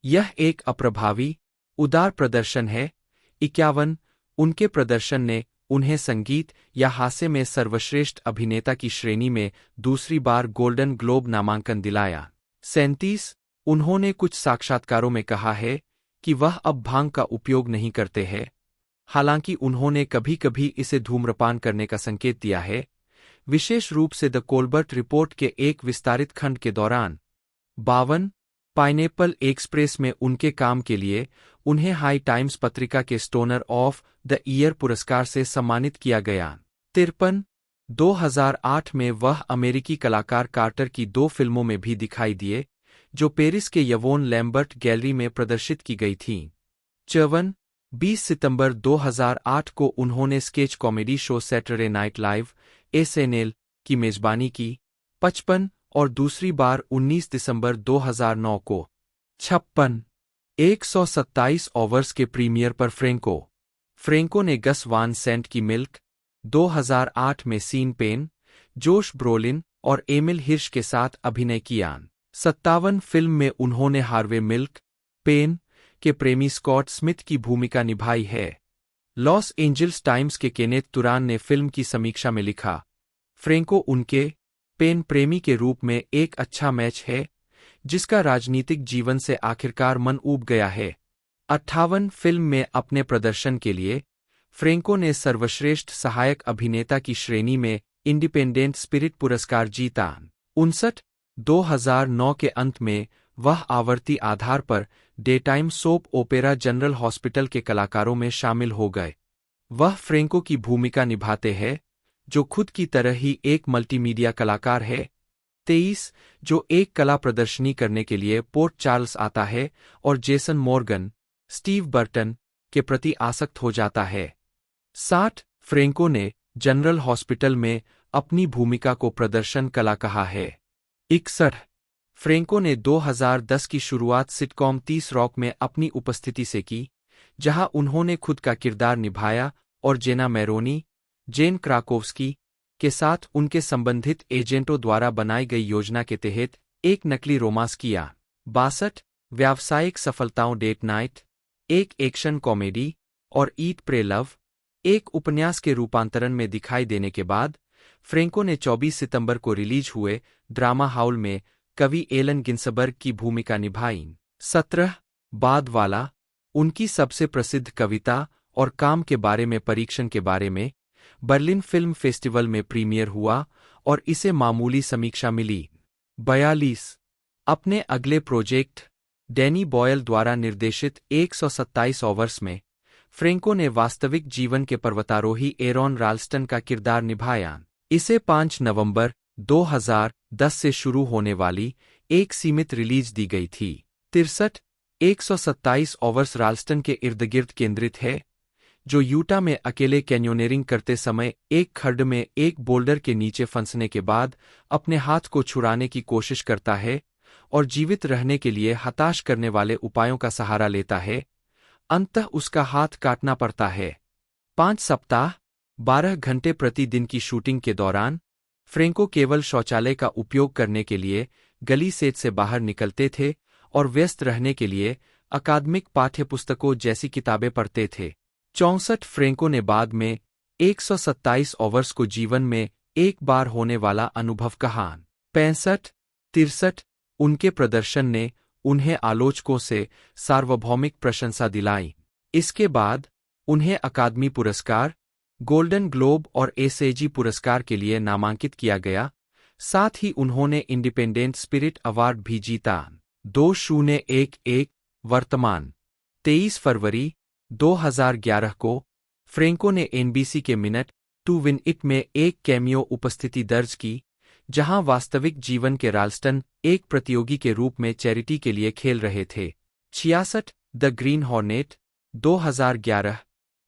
यह एक अप्रभावी, उदार प्रदर्शन है। 51 उनके प्रदर्शन ने उन्हें संगीत या हास्य में सर्वश्रेष्ठ अभिनेता की श्रेणी में दूसरी बार गोल्डन ग्लोब नामांकन दिलाया। 37 उन्होंने कुछ साक्षात्कारों में कहा है कि वह अब भांग का उपयोग नहीं करते हैं, हालांकि उन्होंने कभी-कभी इसे धूम्रपान करने का संकेत दिया है, विशेष रूप से द कोलबर्ट रिपोर्ट के एक विस्तारित खंड के दौरान। 52 पाइनएप्पल एक्सप्रेस में उनके काम के लिए उन्हें हाई टाइम्स पत्रिका के स्टोनर ऑफ द ईयर पुरस्कार से सम्मानित किया गया। 53 2008 में वह अमेरिकी कलाकार कार्टर की 2 फिल्मों में भी दिखाई दिए, जो पेरिस के यवोन लैम्बर्ट गैलरी में प्रदर्शित की गई थीं। 54 20 सितंबर 2008 को उन्होंने sketch comedy show Saturday night live SNL की मेजबानी की। 55 और दूसरी बार 19 दिसंबर 2009 को 56 127 ओवर्स के प्रीमियर पर फ्रेंको फ्रेंको ने गस वान सेंट की मिल्क, 2008 में सीन पेन, जोश ब्रोलिन और एमिल हिर्श के साथ अभिनय किया। 57 फिल्म में उन्होंने हार्वे मिल्क, पेन के प्रेमी स्कॉट स्मिथ की भूमिका निभाई है। लॉस एंजल्स टाइम्स के केनेथ तुरान ने फिल्म की समीक्षा में लिखा, फ्रेंको उनके पेन प्रेमी के रूप में एक अच्छा मैच है जिसका राजनीतिक जीवन से आखिरकार मन ऊब गया है। 58 फिल्म में अपने प्रदर्शन के लिए फ्रेंको ने सर्वश्रेष्ठ सहायक अभिनेता की श्रेणी में इंडिपेंडेंट स्पिरिट पुरस्कार जीता। 2009 के अंत में वह आवर्ती आधार पर daytime soap opera General Hospital के कलाकारों में शामिल हो गए। वह फ्रेंको की भूमिका निभाते हैं जो खुद की तरह ही एक मल्टीमीडिया कलाकार है। 23 जो एक कला प्रदर्शनी करने के लिए पोर्ट चार्ल्स आता है और जेसन मॉर्गन, स्टीव बर्टन के प्रति आसक्त हो जाता है। 60 फ्रेंको ने जनरल हॉस्पिटल में अपनी भूमिका को प्रदर्शन कला कहा है। 61 फ्रेंको ने 2010 की शुरुआत सिटकॉम 30 रॉक में अपनी उपस्थिति से की, जहां उन्होंने खुद का किरदार निभाया और जेना मैरोनी, जेन क्राकोव्स्की के साथ उनके संबंधित एजेंटों द्वारा बनाई गई योजना के तहत एक नकली रोमांस किया। 62 व्यावसायिक सफलताओं डेट नाइट, एक एक्शन कॉमेडी और ईट प्रे लव, एक उपन्यास के रूपांतरण में दिखाई देने के बाद फ्रेंको ने 24 सितंबर को रिलीज हुए ड्रामा हाउल में कवि एलन गिन्सबर्ग की भूमिका निभाई। 17 बाद वाला उनकी सबसे प्रसिद्ध कविता और काम के बारे में परीक्षण के बारे में बर्लिन फिल्म फेस्टिवल में प्रीमियर हुआ और इसे मामूली समीक्षा मिली। 42 अपने अगले प्रोजेक्ट डैनी बॉयल द्वारा निर्देशित 127 आवर्स में फ्रेंको ने वास्तविक जीवन के पर्वतारोही एरॉन राल्स्टन का किरदार निभाया। इसे 5 नवंबर 2010 से शुरू होने वाली एक सीमित रिलीज दी गई थी। 63 127 आवर्स राल्स्टन के इर्दगिर्द केंद्रित है, जो यूटा में अकेले कैन्योनेरिंग करते समय एक खड्ड में एक बोल्डर के नीचे फंसने के बाद अपने हाथ को छुड़ाने की कोशिश करता है और जीवित रहने के लिए हताश करने वाले उपायों का सहारा लेता है। अंततः उसका हाथ काटना पड़ता है। 5 सप्ताह 12 घंटे प्रतिदिन की शूटिंग के दौरान फ्रेंको केवल शौचालय का उपयोग करने के लिए गली सेट से बाहर निकलते थे और व्यस्त रहने के लिए अकादमिक पाठ्यपुस्तकों जैसी किताबें पढ़ते थे। 64 फ्रेंको ने बाद में 127 आवर्स को जीवन में एक बार होने वाला अनुभव कहा। 65 63 उनके प्रदर्शन ने उन्हें आलोचकों से सार्वभौमिक प्रशंसा दिलाई। इसके बाद उन्हें अकादमी पुरस्कार, गोल्डन ग्लोब और एसएजी पुरस्कार के लिए नामांकित किया गया। साथ ही उन्होंने इंडिपेंडेंट स्पिरिट अवार्ड भी जीता। 2011 वर्तमान 23 फरवरी 2011 को फ्रेंको ने एनबीसी के मिनट टू विन इट में एक कैमियो उपस्थिति दर्ज की, जहां वास्तविक जीवन के राल्स्टन एक प्रतियोगी के रूप में चैरिटी के लिए खेल रहे थे। 66 द ग्रीन हॉर्नेट 2011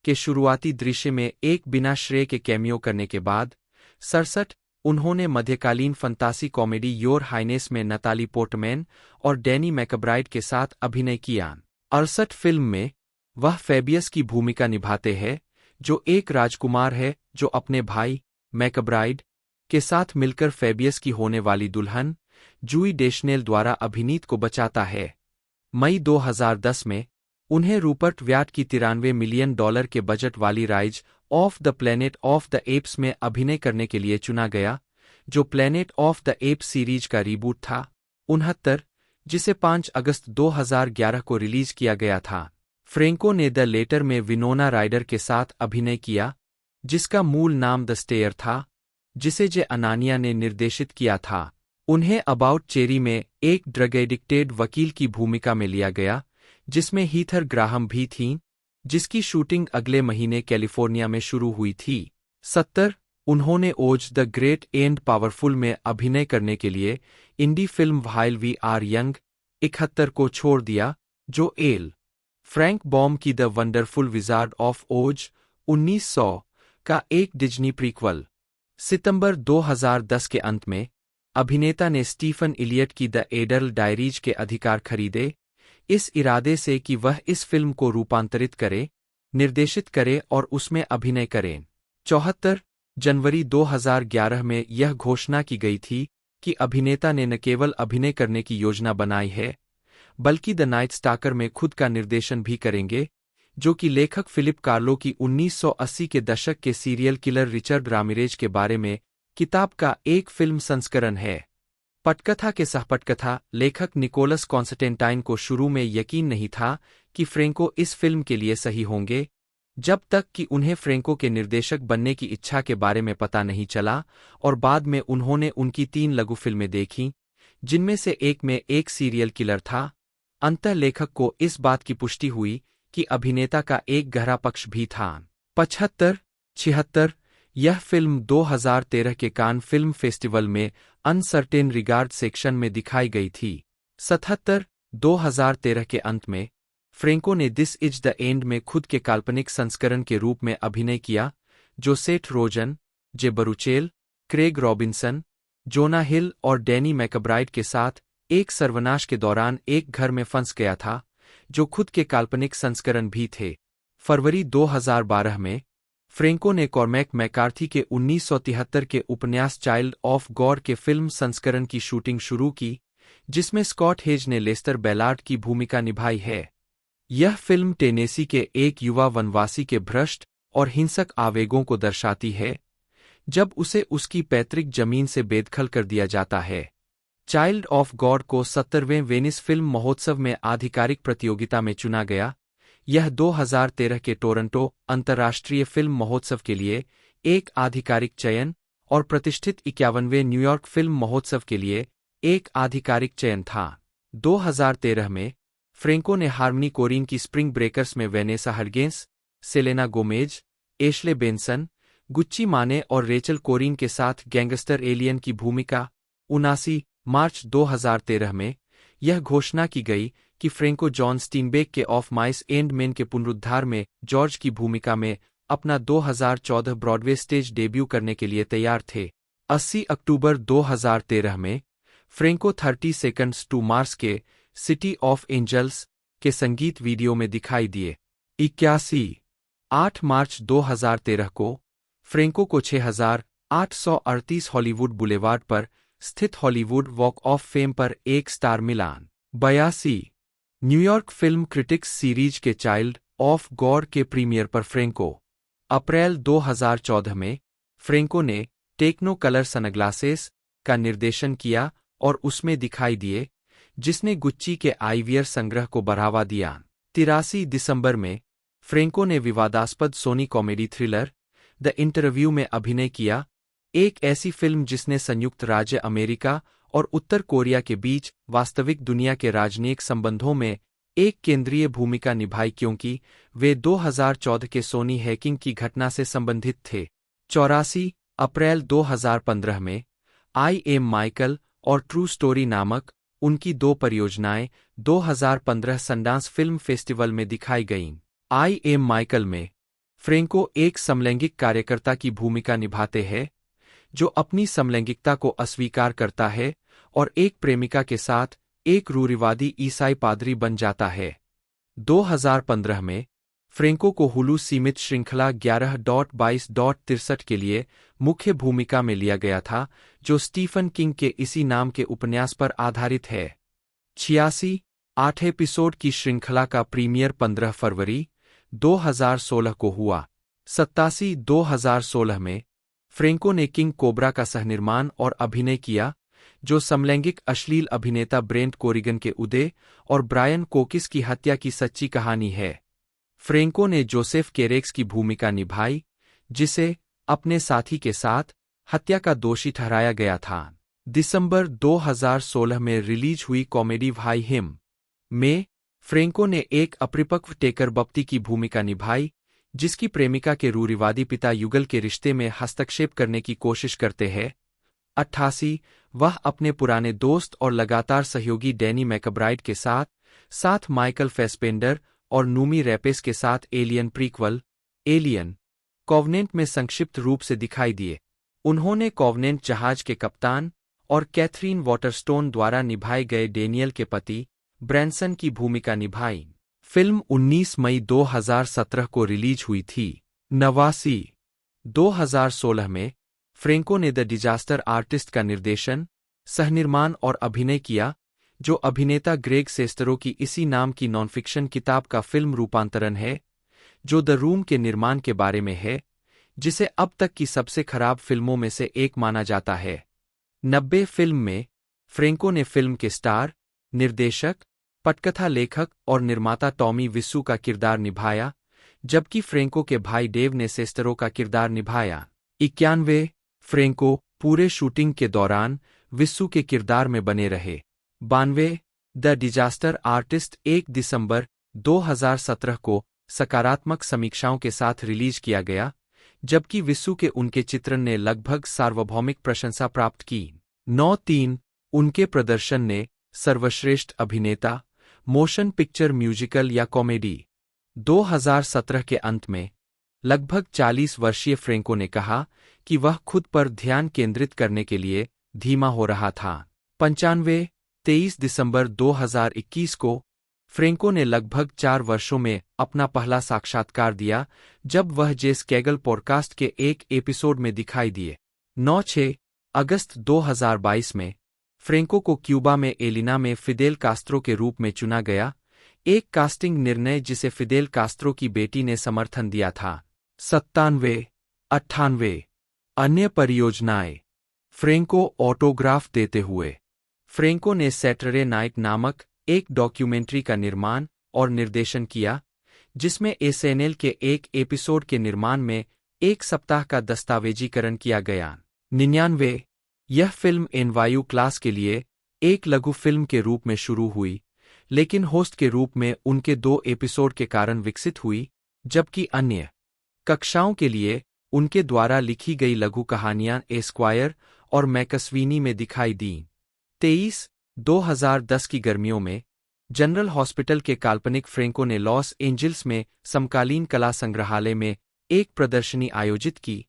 के शुरुआती दृश्य में एक बिना श्रेय के कैमियो करने के बाद 67 उन्होंने मध्यकालीन फंतासी कॉमेडी योर हाइनेस में नताली पोर्टमैन और डैनी मैकब्राइड के साथ अभिनय किया। 68 फिल्म में वह फेबियस की भूमिका निभाते हैं, जो एक राजकुमार है जो अपने भाई मैकब्राइड के साथ मिलकर फेबियस की होने वाली दुल्हन जूई डेशनेल द्वारा अभिनीत को बचाता है। मई 2010 में उन्हें रूपर्ट व्याट की $93 मिलियन के बजट वाली rise of the planet of the apps में अभिनय करने के लिए चुना गया, जो planet of the apps series का रीबूट था। 69 जिसे 5 अगस्त 2011 को रिलीज किया गया था। फ्रेंको ने द लेटर में विनोना राइडर के साथ अभिनय किया, जिसका मूल नाम द स्टेयर था, जिसे जे अनानिया ने निर्देशित किया था। उन्हें अबाउट चेरी में एक ड्रग एडिक्टेड वकील की भूमिका में लिया गया, जिसमें हीथर ग्राहम भी थीं, जिसकी शूटिंग अगले महीने कैलिफोर्निया में शुरू हुई थी। 70 उन्होंने ओज द ग्रेट एंड पावरफुल में अभिनय करने के लिए indie film while we are young 71 को छोड़ दिया, जो एल फ्रैंक बॉम की the wonderful wizard of Oz 1900 का एक डिज्नी प्रीक्वल। सितंबर 2010 के अंत में अभिनेता ने स्टीफन इलियट की द एडर्ल डायरीज के अधिकार खरीदे, इस इरादे से कि वह इस फिल्म को रूपांतरित करे, निर्देशित करे और उसमें अभिनय करें। 74 जनवरी 2011 में यह घोषणा की गई थी कि अभिनेता ने न केवल अभिनय करने की योजना बनाई है, बल्कि द नाइट स्टाकर में खुद का निर्देशन भी करेंगे, जो कि लेखक फिलिप कार्लो की 1980 के दशक के सीरियल किलर रिचर्ड रामिरेज के बारे में किताब का एक फिल्म संस्करण है। पटकथा के सहपटकथा लेखक निकोलस कॉन्स्टेंटाइन को शुरू में यकीन नहीं था कि फ्रेंको इस फिल्म के लिए सही होंगे, जब तक कि उन्हें फ्रेंको के निर्देशक बनने की इच्छा के बारे में पता नहीं चला, और बाद में उन्होंने उनकी 3 लघु फिल्में देखीं, जिनमें से एक में एक सीरियल किलर था। अंततः लेखक को इस बात की पुष्टि हुई कि अभिनेता का एक गहरा पक्ष भी था। 75 यह फिल्म 2013 के कान फिल्म फेस्टिवल में अनसर्टेन रिगार्ड सेक्शन में दिखाई गई थी। 77 2013 के अंत में फ्रेंको ने दिस इज द एंड में खुद के काल्पनिक संस्करण के रूप में अभिनय किया, जो सेथ रोजन, जे बरूचेल, क्रेग रॉबिन्सन, जोना हिल और डैनी मैकब्राइड के साथ एक सर्वनाश के दौरान एक घर में फंस गया था, जो खुद के काल्पनिक संस्करण भी थे। फरवरी 2012 में फ्रेंको ने कॉर्मैक मैकार्थी के 1973 के उपन्यास चाइल्ड ऑफ गॉड के फिल्म संस्करण की शूटिंग शुरू की, जिसमें स्कॉट हेज ने लेस्टर बेलार्ड की भूमिका निभाई है। यह फिल्म टेनेसी के एक युवा वनवासी के भ्रष्ट और हिंसक आवेगों को दर्शाती है, जब उसे उसकी पैतृक जमीन से बेदखल कर दिया जाता है। चाइल्ड ऑफ गॉड को 70वें वेनिस फिल्म महोत्सव में आधिकारिक प्रतियोगिता में चुना गया। यह 2013 के टोरंटो अंतर्राष्ट्रीय फिल्म महोत्सव के लिए एक आधिकारिक चयन और प्रतिष्ठित 51वें न्यूयॉर्क फिल्म महोत्सव के लिए एक आधिकारिक चयन था। 2013 में फ्रेंको ने हार्मनी कोरिन की स्प्रिंग ब्रेकर्स में Vanessa Hudgens, Selena Gomez, Ashley Benson, Gucci Mane और रेचल कोरिन के साथ गैंगस्टर एलियन की भूमिका। 79 मार्च 2013 में यह घोषणा की गई कि फ्रेंको जॉन स्टीनबेक के ऑफ माइस एंड मेन के पुनरुद्धार में जॉर्ज की भूमिका में अपना 2014 ब्रॉडवे स्टेज डेब्यू करने के लिए तैयार थे। 80 अक्टूबर 2013 में फ्रेंको 30 सेकंड्स टू मार्स के सिटी ऑफ एंजल्स के संगीत वीडियो में दिखाई दिए। 8 मार्च 2013 को फ्रेंको को 6838 हॉलीवुड बुलेवार्ड पर स्थित हॉलीवुड वॉक ऑफ फेम पर एक स्टार मिला। 82 न्यूयॉर्क फिल्म क्रिटिक्स सीरीज के चाइल्ड ऑफ गॉड के प्रीमियर पर फ्रेंको। अप्रैल 2014 में फ्रेंको ने टेक्नो कलर सनग्लासेस का निर्देशन किया और उसमें दिखाई दिए, जिसने गुच्ची के आईवियर संग्रह को बढ़ावा दिया। 83 दिसंबर में फ्रेंको ने विवादास्पद Sony comedy thriller the interview में अभिनय किया, एक ऐसी फिल्म जिसने संयुक्त राज्य अमेरिका और उत्तर कोरिया के बीच वास्तविक दुनिया के राजनयिक संबंधों में एक केंद्रीय भूमिका निभाई, क्योंकि वे 2014 के सोनी हैकिंग की घटना से संबंधित थे। 84 अप्रैल 2015 में आई एम माइकल और ट्रू स्टोरी नामक उनकी 2 परियोजनाएं 2015 सनडांस फिल्म फेस्टिवल में दिखाई गईं। आई एम माइकल में फ्रेंको एक समलैंगिक कार्यकर्ता की भूमिका निभाते हैं, जो अपनी समलैंगिकता को अस्वीकार करता है और एक प्रेमिका के साथ एक रूढ़िवादी ईसाई पादरी बन जाता है। 2015 में फ्रेंको को हुलू सीमित श्रृंखला 11.22.63 के लिए मुख्य भूमिका में लिया गया था, जो स्टीफन किंग के इसी नाम के उपन्यास पर आधारित है। 86 8 एपिसोड की श्रृंखला का प्रीमियर 15 फरवरी 2016 को हुआ। 87 2016 में फ्रेंको ने किंग कोबरा का सहनिर्माण और अभिनय किया, जो समलैंगिक अश्लील अभिनेता ब्रेंट कोरिगन के उदय और ब्रायन कोकिस की हत्या की सच्ची कहानी है। फ्रेंको ने जोसेफ केरेक्स की भूमिका निभाई, जिसे अपने साथी के साथ हत्या का दोषी ठहराया गया था। दिसंबर 2016 में रिलीज हुई कॉमेडी भाई हिम में फ्रेंको ने एक अपरिपक्व टेकर बप्ती की भूमिका निभाई, जिसकी प्रेमिका के रूढ़िवादी पिता युगल के रिश्ते में हस्तक्षेप करने की कोशिश करते हैं। 88 वह अपने पुराने दोस्त और लगातार सहयोगी डैनी मैकब्राइड के साथ माइकल फेसपेंडर और नूमी रैपेस के साथ एलियन प्रीक्वल एलियन कॉवनेंट में संक्षिप्त रूप से दिखाई दिए। उन्होंने कॉवनेंट जहाज के कप्तान और कैथरीन वाटरस्टोन द्वारा निभाए गए डेनियल के पति ब्रैंसन की भूमिका निभाई। फिल्म 19 मई 2017 को रिलीज हुई थी। 89 2016 में फ्रेंको ने द डिजास्टर आर्टिस्ट का निर्देशन, सहनिर्माण और अभिनय किया, जो अभिनेता ग्रेग सेस्टरो की इसी नाम की नॉनफिक्शन किताब का फिल्म रूपांतरण है, जो द रूम के निर्माण के बारे में है, जिसे अब तक की सबसे खराब फिल्मों में से एक माना जाता है। 90 फिल्म में फ्रेंको ने फिल्म के स्टार, निर्देशक, पटकथा लेखक और निर्माता टॉमी विस्सू का किरदार निभाया, जबकि फ्रेंको के भाई डेव ने सेस्टरो का किरदार निभाया। 91 फ्रेंको पूरे शूटिंग के दौरान विस्सू के किरदार में बने रहे। 92 द डिजास्टर आर्टिस्ट 1 दिसंबर 2017 को सकारात्मक समीक्षाओं के साथ रिलीज किया गया, जबकि विस्सू के उनके चित्रण ने लगभग सार्वभौमिक प्रशंसा प्राप्त की। 93 उनके प्रदर्शन ने सर्वश्रेष्ठ अभिनेता, मोशन पिक्चर, म्यूजिकल या कॉमेडी। 2017 के अंत में लगभग 40 वर्षीय फ्रेंको ने कहा कि वह खुद पर ध्यान केंद्रित करने के लिए धीमा हो रहा था। 95 23 दिसंबर 2021 को फ्रेंको ने लगभग 4 वर्षों में अपना पहला साक्षात्कार दिया, जब वह जेस कैगल पॉडकास्ट के एक एपिसोड में दिखाई दिए। 96 अगस्त 2022 में फ्रेंको को क्यूबा में एलिना में फिदेल कास्त्रो के रूप में चुना गया, एक कास्टिंग निर्णय जिसे फिदेल कास्त्रो की बेटी ने समर्थन दिया था। 97 98 अन्य परियोजनाएं। फ्रेंको ऑटोग्राफ देते हुए। फ्रेंको ने सैटरडे नाइट नामक एक डॉक्यूमेंट्री का निर्माण और निर्देशन किया, जिसमें एसएनएल के एक एपिसोड के निर्माण में 1 सप्ताह का दस्तावेजीकरण किया गया। 99 यह फिल्म एनवायू क्लास के लिए एक लघु फिल्म के रूप में शुरू हुई, लेकिन होस्ट के रूप में उनके 2 एपिसोड के कारण विकसित हुई, जबकि अन्य कक्षाओं के लिए उनके द्वारा लिखी गई लघु कहानियां एस्क्वायर और मैकस्वीनी में दिखाई दीं। 23 2010 की गर्मियों में जनरल हॉस्पिटल के काल्पनिक फ्रेंको ने लॉस एंजिल्स में समकालीन कला संग्रहालय में एक प्रदर्शनी आयोजित की,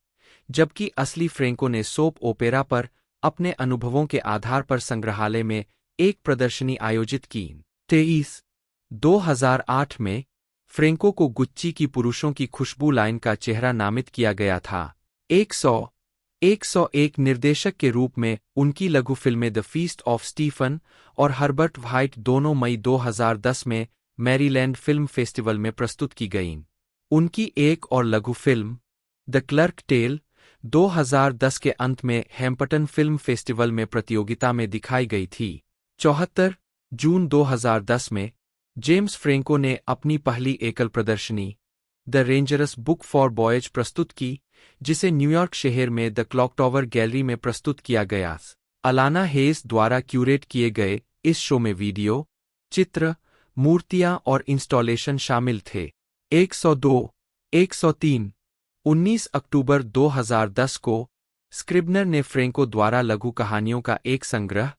जबकि असली फ्रेंको ने सोप ओपेरा पर अपने अनुभवों के आधार पर संग्रहालय में एक प्रदर्शनी आयोजित की। 23 2008 में फ्रेंको को गुच्ची की पुरुषों की खुशबू लाइन का चेहरा नामित किया गया था। 101 निर्देशक के रूप में उनकी लघु फिल्में द फीस्ट ऑफ स्टीफन और हर्बर्ट व्हाइट दोनों मई 2010 में मैरीलैंड फिल्म फेस्टिवल में प्रस्तुत की गईं। उनकी एक और लघु फिल्म द क्लर्क टेल 2010 के अंत में हैम्पटन फिल्म फेस्टिवल में प्रतियोगिता में दिखाई गई थी। 74 जून 2010 में जेम्स फ्रेंको ने अपनी पहली एकल प्रदर्शनी द रेंजरस बुक फॉर बॉयज प्रस्तुत की, जिसे न्यूयॉर्क शहर में द क्लॉक टॉवर गैलरी में प्रस्तुत किया गया। अलाना हेस द्वारा क्यूरेट किए गए इस शो में वीडियो, चित्र, मूर्तियां और इंस्टॉलेशन शामिल थे। 103 19 अक्टूबर 2010 को स्क्रिबनर ने फ्रेंको द्वारा लघु कहानियों का एक संग्रह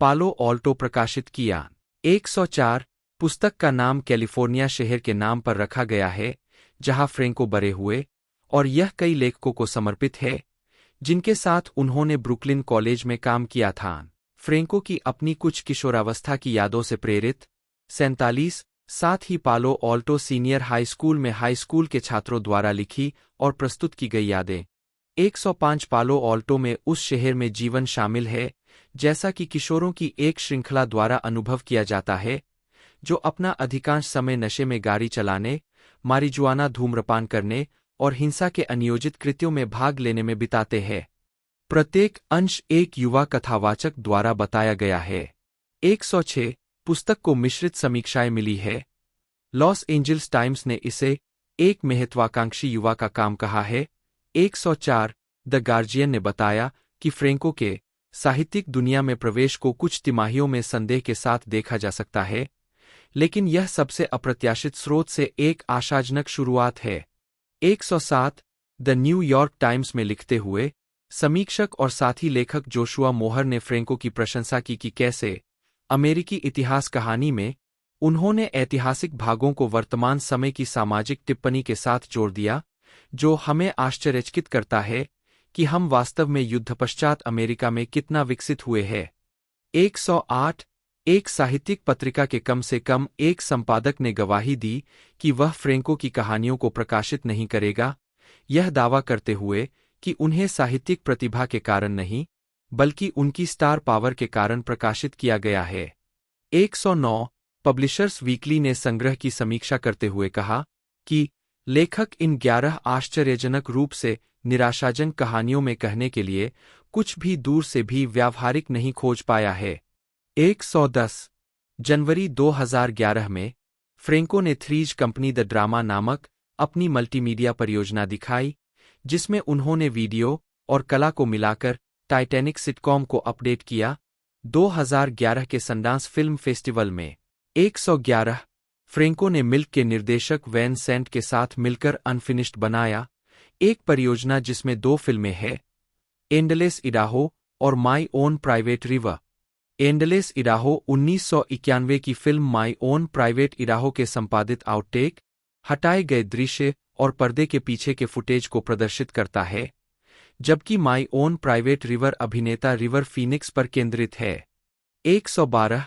पालो ऑल्टो प्रकाशित किया। 104 पुस्तक का नाम कैलिफोर्निया शहर के नाम पर रखा गया है, जहां फ्रेंको बड़े हुए, और यह कई लेखकों को समर्पित है जिनके साथ उन्होंने ब्रुकलिन कॉलेज में काम किया था। फ्रेंको की अपनी कुछ किशोरावस्था की यादों से प्रेरित 47 साथ ही Palo Alto Senior High School में हाई स्कूल के छात्रों द्वारा लिखी और प्रस्तुत की गई यादें। 105 पालो ऑल्टो में उस शहर में जीवन शामिल है जैसा कि किशोरों की एक श्रृंखला द्वारा अनुभव किया जाता है, जो अपना अधिकांश समय नशे में गाड़ी चलाने, मारिजुआना धूम्रपान करने और हिंसा के अनियोजित कृत्यों में भाग लेने में बिताते हैं। प्रत्येक अंश एक युवा कथावाचक द्वारा बताया गया है। 106 पुस्तक को मिश्रित समीक्षाएं मिली है। लॉस एंजिल्स टाइम्स ने इसे एक महत्वाकांक्षी युवा का काम कहा है। 104 द गार्जियन ने बताया कि फ्रेंको के साहित्यिक दुनिया में प्रवेश को कुछ तिमाहियों में संदेह के साथ देखा जा सकता है, लेकिन यह सबसे अप्रत्याशित स्रोत से एक आशाजनक शुरुआत है। 107 द न्यूयॉर्क टाइम्स में लिखते हुए समीक्षक और साथी लेखक जोशुआ मोहर ने फ्रेंको की प्रशंसा की कि कैसे अमेरिकी इतिहास कहानी में उन्होंने ऐतिहासिक भागों को वर्तमान समय की सामाजिक टिप्पणी के साथ जोड़ दिया, जो हमें आश्चर्यचकित करता है कि हम वास्तव में युद्धपश्चात अमेरिका में कितना विकसित हुए हैं। 108 एक साहित्यिक पत्रिका के कम से कम एक संपादक ने गवाही दी कि वह फ्रेंको की कहानियों को प्रकाशित नहीं करेगा, यह दावा करते हुए कि उन्हें साहित्यिक प्रतिभा के कारण नहीं, बल्कि उनकी स्टार पावर के कारण प्रकाशित किया गया है। 109 पब्लिशर्स वीकली ने संग्रह की समीक्षा करते हुए कहा कि लेखक इन 11 आश्चर्यजनक रूप से निराशाजनक कहानियों में कहने के लिए कुछ भी दूर से भी व्यावहारिक नहीं खोज पाया है। 110 जनवरी 2011 में फ्रेंको ने थ्रीज कंपनी द ड्रामा नामक अपनी मल्टीमीडिया परियोजना दिखाई, जिसमें उन्होंने वीडियो और कला को मिलाकर टाइटैनिक सिटकॉम को अपडेट किया। 2011 के सनडांस फिल्म फेस्टिवल में 111 फ्रेंको ने मिल्क के निर्देशक वैन सेंट के साथ मिलकर अनफिनिश्ड बनाया, एक परियोजना जिसमें 2 फिल्में हैं, एंडलेस इडाहो और my own private river. Endless Idaho 1991 की film my own private Idaho के संपादित आउटटेक, हटाए गए दृश्य और पर्दे के पीछे के फुटेज को प्रदर्शित करता है, जबकि माई ओन प्राइवेट रिवर अभिनेता रिवर फीनिक्स पर केंद्रित है। 112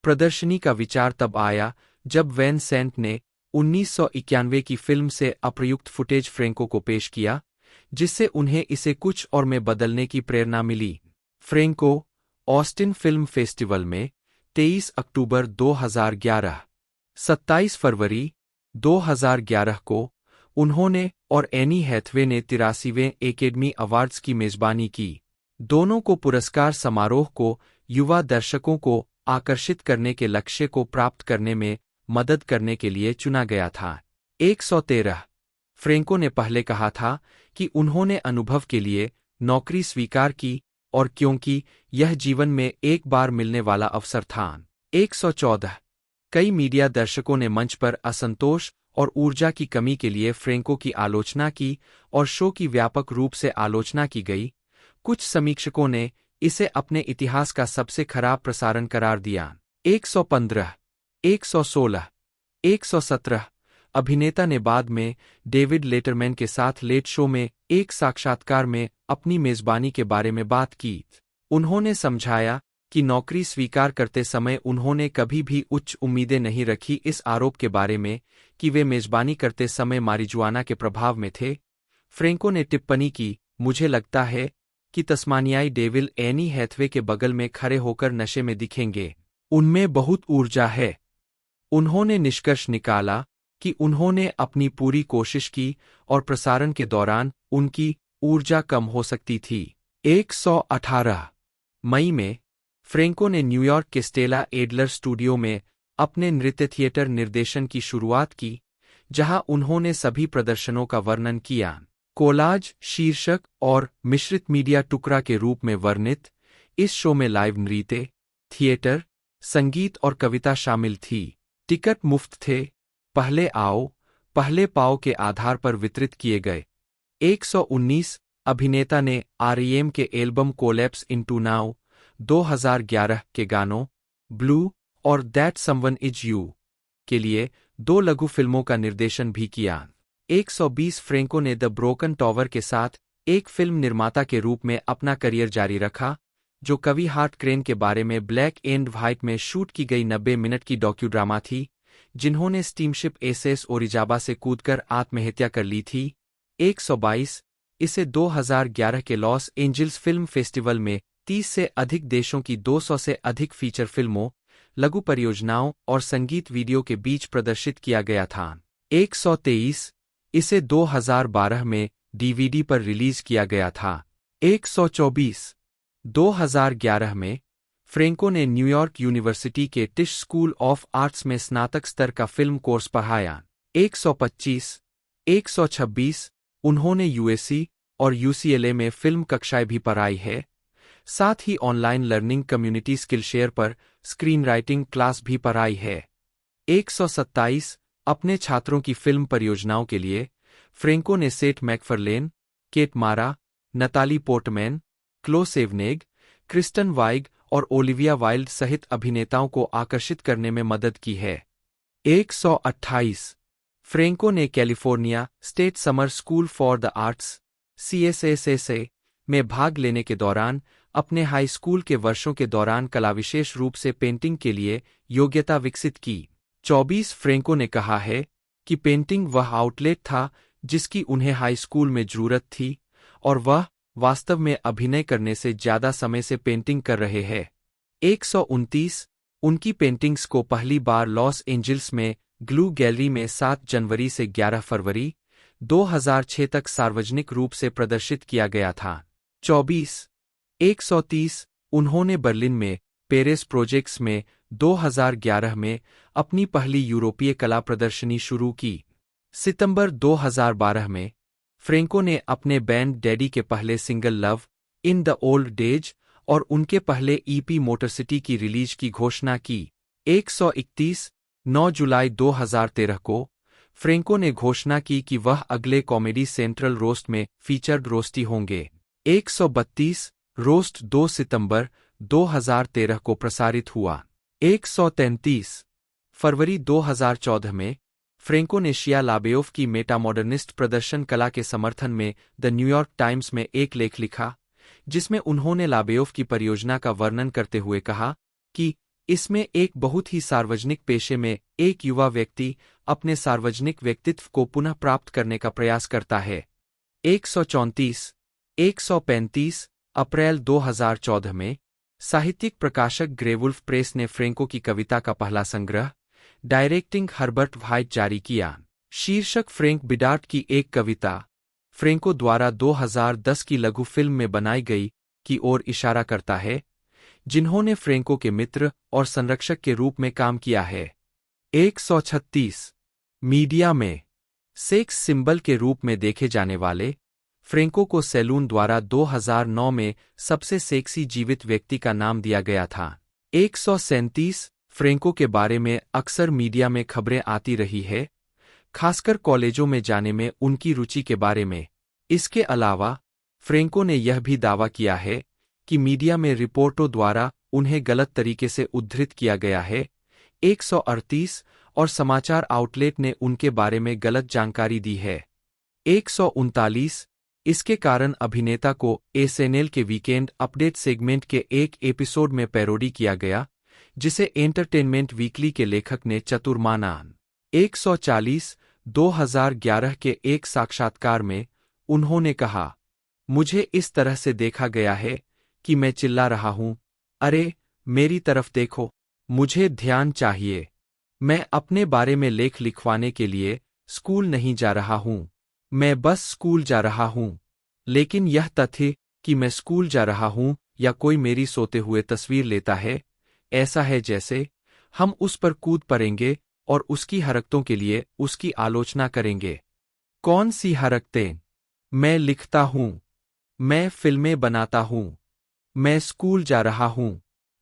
प्रदर्शनी का विचार तब आया जब वैन सेंट ने 1991 की फिल्म से अप्रयुक्त फुटेज फ्रेंको को पेश किया, जिससे उन्हें इसे कुछ और में बदलने की प्रेरणा मिली। फ्रेंको ऑस्टिन फिल्म फेस्टिवल में 23 अक्टूबर 2011, 27 फरवरी 2011 को उन्होंने और एनी हैथवे ने 83वें एकेडमी अवार्ड्स की मेजबानी की। दोनों को पुरस्कार समारोह को युवा दर्शकों को आकर्षित करने के लक्ष्य को प्राप्त करने में मदद करने के लिए चुना गया था। 113 फ्रेंको ने पहले कहा था कि उन्होंने अनुभव के लिए नौकरी स्वीकार की और क्योंकि यह जीवन में एक बार मिलने वाला अवसर था। 114 कई मीडिया दर्शकों ने मंच पर असंतोष और ऊर्जा की कमी के लिए फ्रेंको की आलोचना की और शो की व्यापक रूप से आलोचना की गई। कुछ समीक्षकों ने इसे अपने इतिहास का सबसे खराब प्रसारण करार दिया। 115 116 117 अभिनेता ने बाद में डेविड लेटरमैन के साथ लेट शो में एक साक्षात्कार में अपनी मेजबानी के बारे में बात की। उन्होंने समझाया कि नौकरी स्वीकार करते समय उन्होंने कभी भी उच्च उम्मीदें नहीं रखी इस आरोप के बारे में कि वे मेजबानी करते समय मारिजुआना के प्रभाव में थे। फ्रेंको ने टिप्पणी की, मुझे लगता है कि तस्मानियाई डेविल एनी हैथवे के बगल में खड़े होकर नशे में दिखेंगे। उनमें बहुत ऊर्जा है। उन्होंने निष्कर्ष निकाला कि उन्होंने अपनी पूरी कोशिश की और प्रसारण के दौरान उनकी ऊर्जा कम हो सकती थी। 118 मई में फ्रेंको ने न्यूयॉर्क के स्टेला एडलर स्टूडियो में अपने नृत्य थिएटर निर्देशन की शुरुआत की, जहां उन्होंने सभी प्रदर्शनों का वर्णन किया। कोलाज शीर्षक और मिश्रित मीडिया टुकड़ा के रूप में वर्णित इस शो में लाइव नृत्य, थिएटर, संगीत और कविता शामिल थी। टिकट मुफ्त थे, पहले आओ पहले पाओ के आधार पर वितरित किए गए। 119 अभिनेता ने आरईएम के एल्बम कोलैप्स इनटू नाउ 2011 के गानों ब्लू और दैट समवन इज यू के लिए 2 लघु फिल्मों का निर्देशन भी किया। 120 फ्रेंको ने द ब्रोकन टॉवर के साथ एक फिल्म निर्माता के रूप में अपना करियर जारी रखा, जो कवि हार्ट क्रेन के बारे में ब्लैक एंड व्हाइट में शूट की गई 90 मिनट की डॉक्यूड्रामा थी, जिन्होंने स्टीमशिप एसएस ओरिजाबा से कूदकर आत्महत्या कर ली थी। 122 इसे 2011 के लॉस एंजिल्स फिल्म फेस्टिवल में 30 से अधिक देशों की 200 से अधिक फीचर फिल्मों, लघु परियोजनाओं और संगीत वीडियो के बीच प्रदर्शित किया गया था। 123 इसे 2012 में डीवीडी पर रिलीज किया गया था। 124 2011 में फ्रेंको ने न्यूयॉर्क यूनिवर्सिटी के टिश स्कूल ऑफ आर्ट्स में स्नातक स्तर का फिल्म कोर्स पढ़ाया। 125 126 उन्होंने यूएससी और यूसीएलए में फिल्म कक्षाएं भी पढ़ाई है, साथ ही ऑनलाइन लर्निंग कम्युनिटी स्किलशेयर पर स्क्रीन राइटिंग क्लास भी पढ़ाई है। 127 अपने छात्रों की फिल्म परियोजनाओं के लिए फ्रेंको ने सेट मैकफरलेन, केट मारा, नताली पोर्टमैन, क्लो सेवनेग, क्रिस्टन वाइग और ओलिविया वाइल्ड सहित अभिनेताओं को आकर्षित करने में मदद की है। 128 फ्रेंको ने California state summer school for the arts (CSSSA) में भाग लेने के दौरान अपने हाई स्कूल के वर्षों के दौरान कला विशेष रूप से पेंटिंग के लिए योग्यता विकसित की। 24 फ्रेंको ने कहा है कि पेंटिंग वह आउटलेट था जिसकी उन्हें हाई स्कूल में जरूरत थी और वह वास्तव में अभिनय करने से ज्यादा समय से पेंटिंग कर रहे हैं। 129 उनकी पेंटिंग्स को पहली बार लॉस एंजिल्स में ग्लू गैलरी में 7 जनवरी से 11 फरवरी 2006 तक सार्वजनिक रूप से प्रदर्शित किया गया था। 24 130 उन्होंने बर्लिन में पेरिस प्रोजेक्ट्स में 2011 में अपनी पहली यूरोपीय कला प्रदर्शनी शुरू की। सितंबर 2012 में फ्रेंको ने अपने बैंड डैडी के पहले single love in the old days और उनके पहले ईपी मोटरसिटी की रिलीज की घोषणा की। 131 9 जुलाई 2013 को फ्रेंको ने घोषणा की कि वह अगले कॉमेडी सेंट्रल रोस्ट में फीचर्ड रोस्टी होंगे। 132 रोस्ट 2 सितंबर 2013 को प्रसारित हुआ। 133 फरवरी 2014 में फ्रेंको ने शिया लाबेओफ की मेटामॉडर्निस्ट प्रदर्शन कला के समर्थन में द न्यूयॉर्क टाइम्स में एक लेख लिखा, जिसमें उन्होंने लाबेओफ की परियोजना का वर्णन करते हुए कहा कि इसमें एक बहुत ही सार्वजनिक पेशे में एक युवा व्यक्ति अपने सार्वजनिक व्यक्तित्व को पुनः प्राप्त करने का प्रयास करता है। 134 135 अप्रैल 2014 में साहित्यिक प्रकाशक ग्रेवुल्फ प्रेस ने फ्रेंको की कविता का पहला संग्रह डायरेक्टिंग हर्बर्ट व्हाइट जारी किया। शीर्षक फ्रेंक बिडार्ट की एक कविता फ्रेंको द्वारा 2010 की लघु फिल्म में बनाई गई की ओर इशारा करता है, जिन्होंने फ्रेंको के मित्र और संरक्षक के रूप में काम किया है। 136 मीडिया में सेक्स सिंबल के रूप में देखे जाने वाले फ्रेंको को सैलून द्वारा 2009 में सबसे सेक्सी जीवित व्यक्ति का नाम दिया गया था। 137 फ्रेंको के बारे में अक्सर मीडिया में खबरें आती रही है, खासकर कॉलेजों में जाने में उनकी रुचि के बारे में। इसके अलावा फ्रेंको ने यह भी दावा किया है कि मीडिया में रिपोर्टों द्वारा उन्हें गलत तरीके से उद्धृत किया गया है। 138 और समाचार आउटलेट ने उनके बारे में गलत जानकारी दी है। 139 इसके कारण अभिनेता को एसएनएल के वीकेंड अपडेट सेगमेंट के एक एपिसोड में पैरोडी किया गया, जिसे एंटरटेनमेंट वीकली के लेखक ने चतुर माना। 140 2011 के एक साक्षात्कार में उन्होंने कहा, मुझे इस तरह से देखा गया है कि मैं चिल्ला रहा हूं, अरे मेरी तरफ देखो, मुझे ध्यान चाहिए। मैं अपने बारे में लेख लिखवाने के लिए स्कूल नहीं जा रहा हूं, मैं बस स्कूल जा रहा हूं। लेकिन यह तथ्य कि मैं स्कूल जा रहा हूं या कोई मेरी सोते हुए तस्वीर लेता है, ऐसा है जैसे हम उस पर कूद पड़ेंगे और उसकी हरकतों के लिए उसकी आलोचना करेंगे। कौन सी हरकतें? मैं लिखता हूं, मैं फिल्में बनाता हूं, मैं स्कूल जा रहा हूं,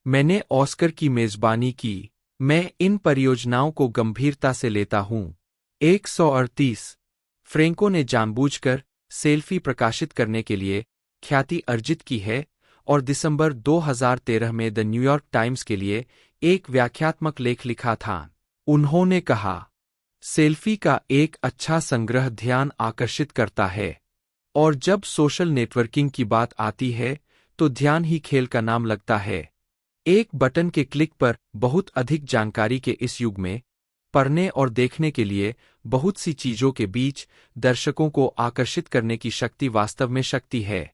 मैंने ऑस्कर की मेजबानी की, मैं इन परियोजनाओं को गंभीरता से लेता हूं। 138 फ्रेंको ने जानबूझकर सेल्फी प्रकाशित करने के लिए ख्याति अर्जित की है और दिसंबर 2013 में द न्यूयॉर्क टाइम्स के लिए एक व्याख्यात्मक लेख लिखा था। उन्होंने कहा, सेल्फी का एक अच्छा संग्रह ध्यान आकर्षित करता है और जब सोशल नेटवर्किंग की बात आती है तो ध्यान ही खेल का नाम लगता है। एक बटन के क्लिक पर बहुत अधिक जानकारी के इस युग में पढ़ने और देखने के लिए बहुत सी चीजों के बीच दर्शकों को आकर्षित करने की शक्ति वास्तव में शक्ति है।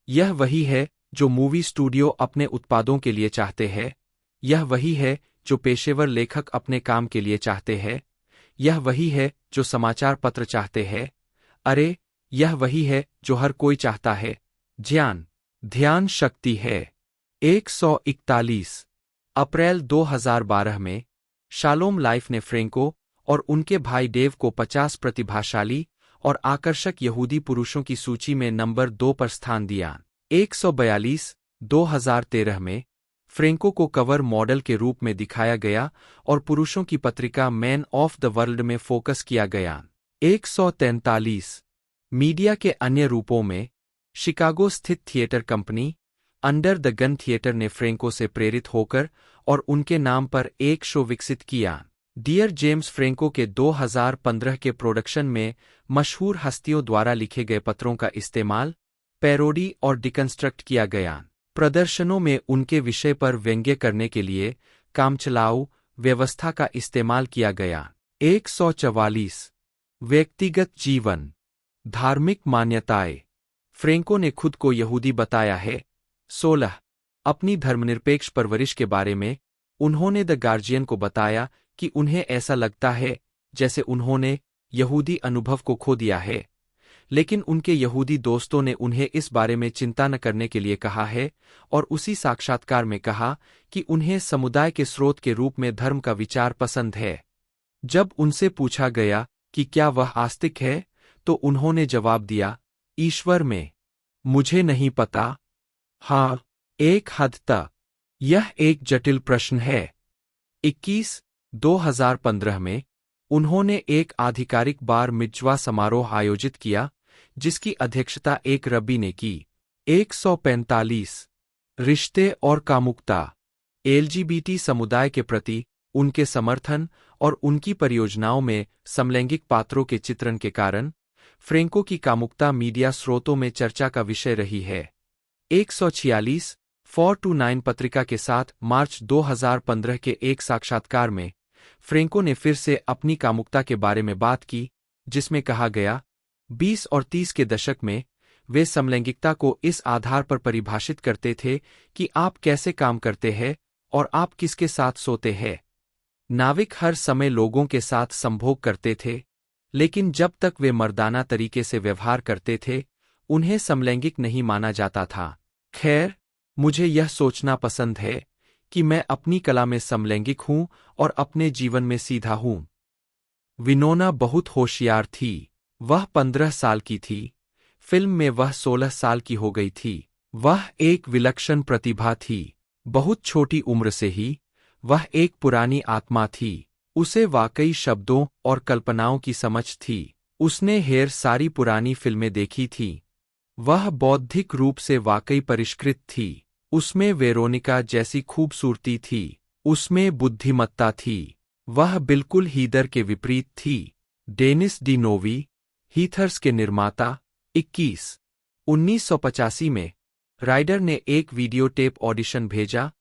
यह वही है जो मूवी स्टूडियो अपने उत्पादों के लिए चाहते हैं, यह वही है जो पेशेवर लेखक अपने काम के लिए चाहते हैं, यह वही है जो समाचार पत्र चाहते हैं, अरे यह वही है जो हर कोई चाहता है। ध्यान शक्ति है। 141 अप्रैल 2012 में शालोम लाइफ ने फ्रेंको और उनके भाई डेव को 50 प्रतिभाशाली और आकर्षक यहूदी पुरुषों की सूची में नंबर 2 पर स्थान दिया। 142 2013 में फ्रेंको को कवर मॉडल के रूप में दिखाया गया और पुरुषों की पत्रिका मैन ऑफ द वर्ल्ड में फोकस किया गया। 143 मीडिया के अन्य रूपों में शिकागो स्थित theatre company under the gun theatre ने फ्रेंको से प्रेरित होकर और उनके नाम पर एक शो विकसित किया। डियर जेम्स फ्रेंको के 2015 के प्रोडक्शन में मशहूर हस्तियों द्वारा लिखे गए पत्रों का इस्तेमाल, पैरोडी और डिकंस्ट्रक्ट किया गया। प्रदर्शनों में उनके विषय पर व्यंग्य करने के लिए कामचलाऊ व्यवस्था का इस्तेमाल किया गया। 144 व्यक्तिगत जीवन, धार्मिक मान्यताएं। फ्रेंको ने खुद को यहूदी बताया है। 16 अपनी धर्मनिरपेक्ष परवरिश के बारे में उन्होंने द गार्जियन को बताया कि उन्हें ऐसा लगता है जैसे उन्होंने यहूदी अनुभव को खो दिया है, लेकिन उनके यहूदी दोस्तों ने उन्हें इस बारे में चिंता न करने के लिए कहा है और उसी साक्षात्कार में कहा कि उन्हें समुदाय के स्रोत के रूप में धर्म का विचार पसंद है। जब उनसे पूछा गया कि क्या वह आस्तिक है, तो उन्होंने जवाब दिया, ईश्वर में मुझे नहीं पता। हाँ, एक हद तक यह एक जटिल प्रश्न है। 21 2015 में उन्होंने एक आधिकारिक बार मिज्वा समारोह आयोजित किया जिसकी अध्यक्षता एक रब्बी ने की। 145 रिश्ते और कामुकता। एलजीबीटी समुदाय के प्रति उनके समर्थन और उनकी परियोजनाओं में समलैंगिक पात्रों के चित्रण के कारण फ्रेंको की कामुकता मीडिया स्रोतों में चर्चा का विषय रही है। 146 429 पत्रिका के साथ मार्च 2015 के एक साक्षात्कार में फ्रेंको ने फिर से अपनी कामुकता के बारे में बात की, जिसमें कहा गया 20 और 30 के दशक में वे समलैंगिकता को इस आधार पर परिभाषित करते थे कि आप कैसे काम करते हैं और आप किसके साथ सोते हैं। नाविक हर समय लोगों के साथ संभोग करते थे, लेकिन जब तक वे मर्दाना तरीके से व्यवहार करते थे उन्हें समलैंगिक नहीं माना जाता था। खैर, मुझे यह सोचना पसंद है कि मैं अपनी कला में समलैंगिक हूं और अपने जीवन में सीधा हूं। विनोना बहुत होशियार थी। वह 15 साल की थी। फिल्म में वह 16 साल की हो गई थी। वह एक विलक्षण प्रतिभा थी। बहुत छोटी उम्र से ही वह एक पुरानी आत्मा थी। उसे वाकई शब्दों और कल्पनाओं की समझ थी। उसने ढेर सारी पुरानी फिल्में देखी थी। वह बौद्धिक रूप से वाकई परिष्कृत थी। उसमें वेरोनिका जैसी खूबसूरती थी। उसमें बुद्धिमत्ता थी। वह बिल्कुल हीदर के विपरीत थी। डेनिस डी नोवी, हीथर्स के निर्माता। 1985 में राइडर ने एक वीडियो टेप ऑडिशन भेजा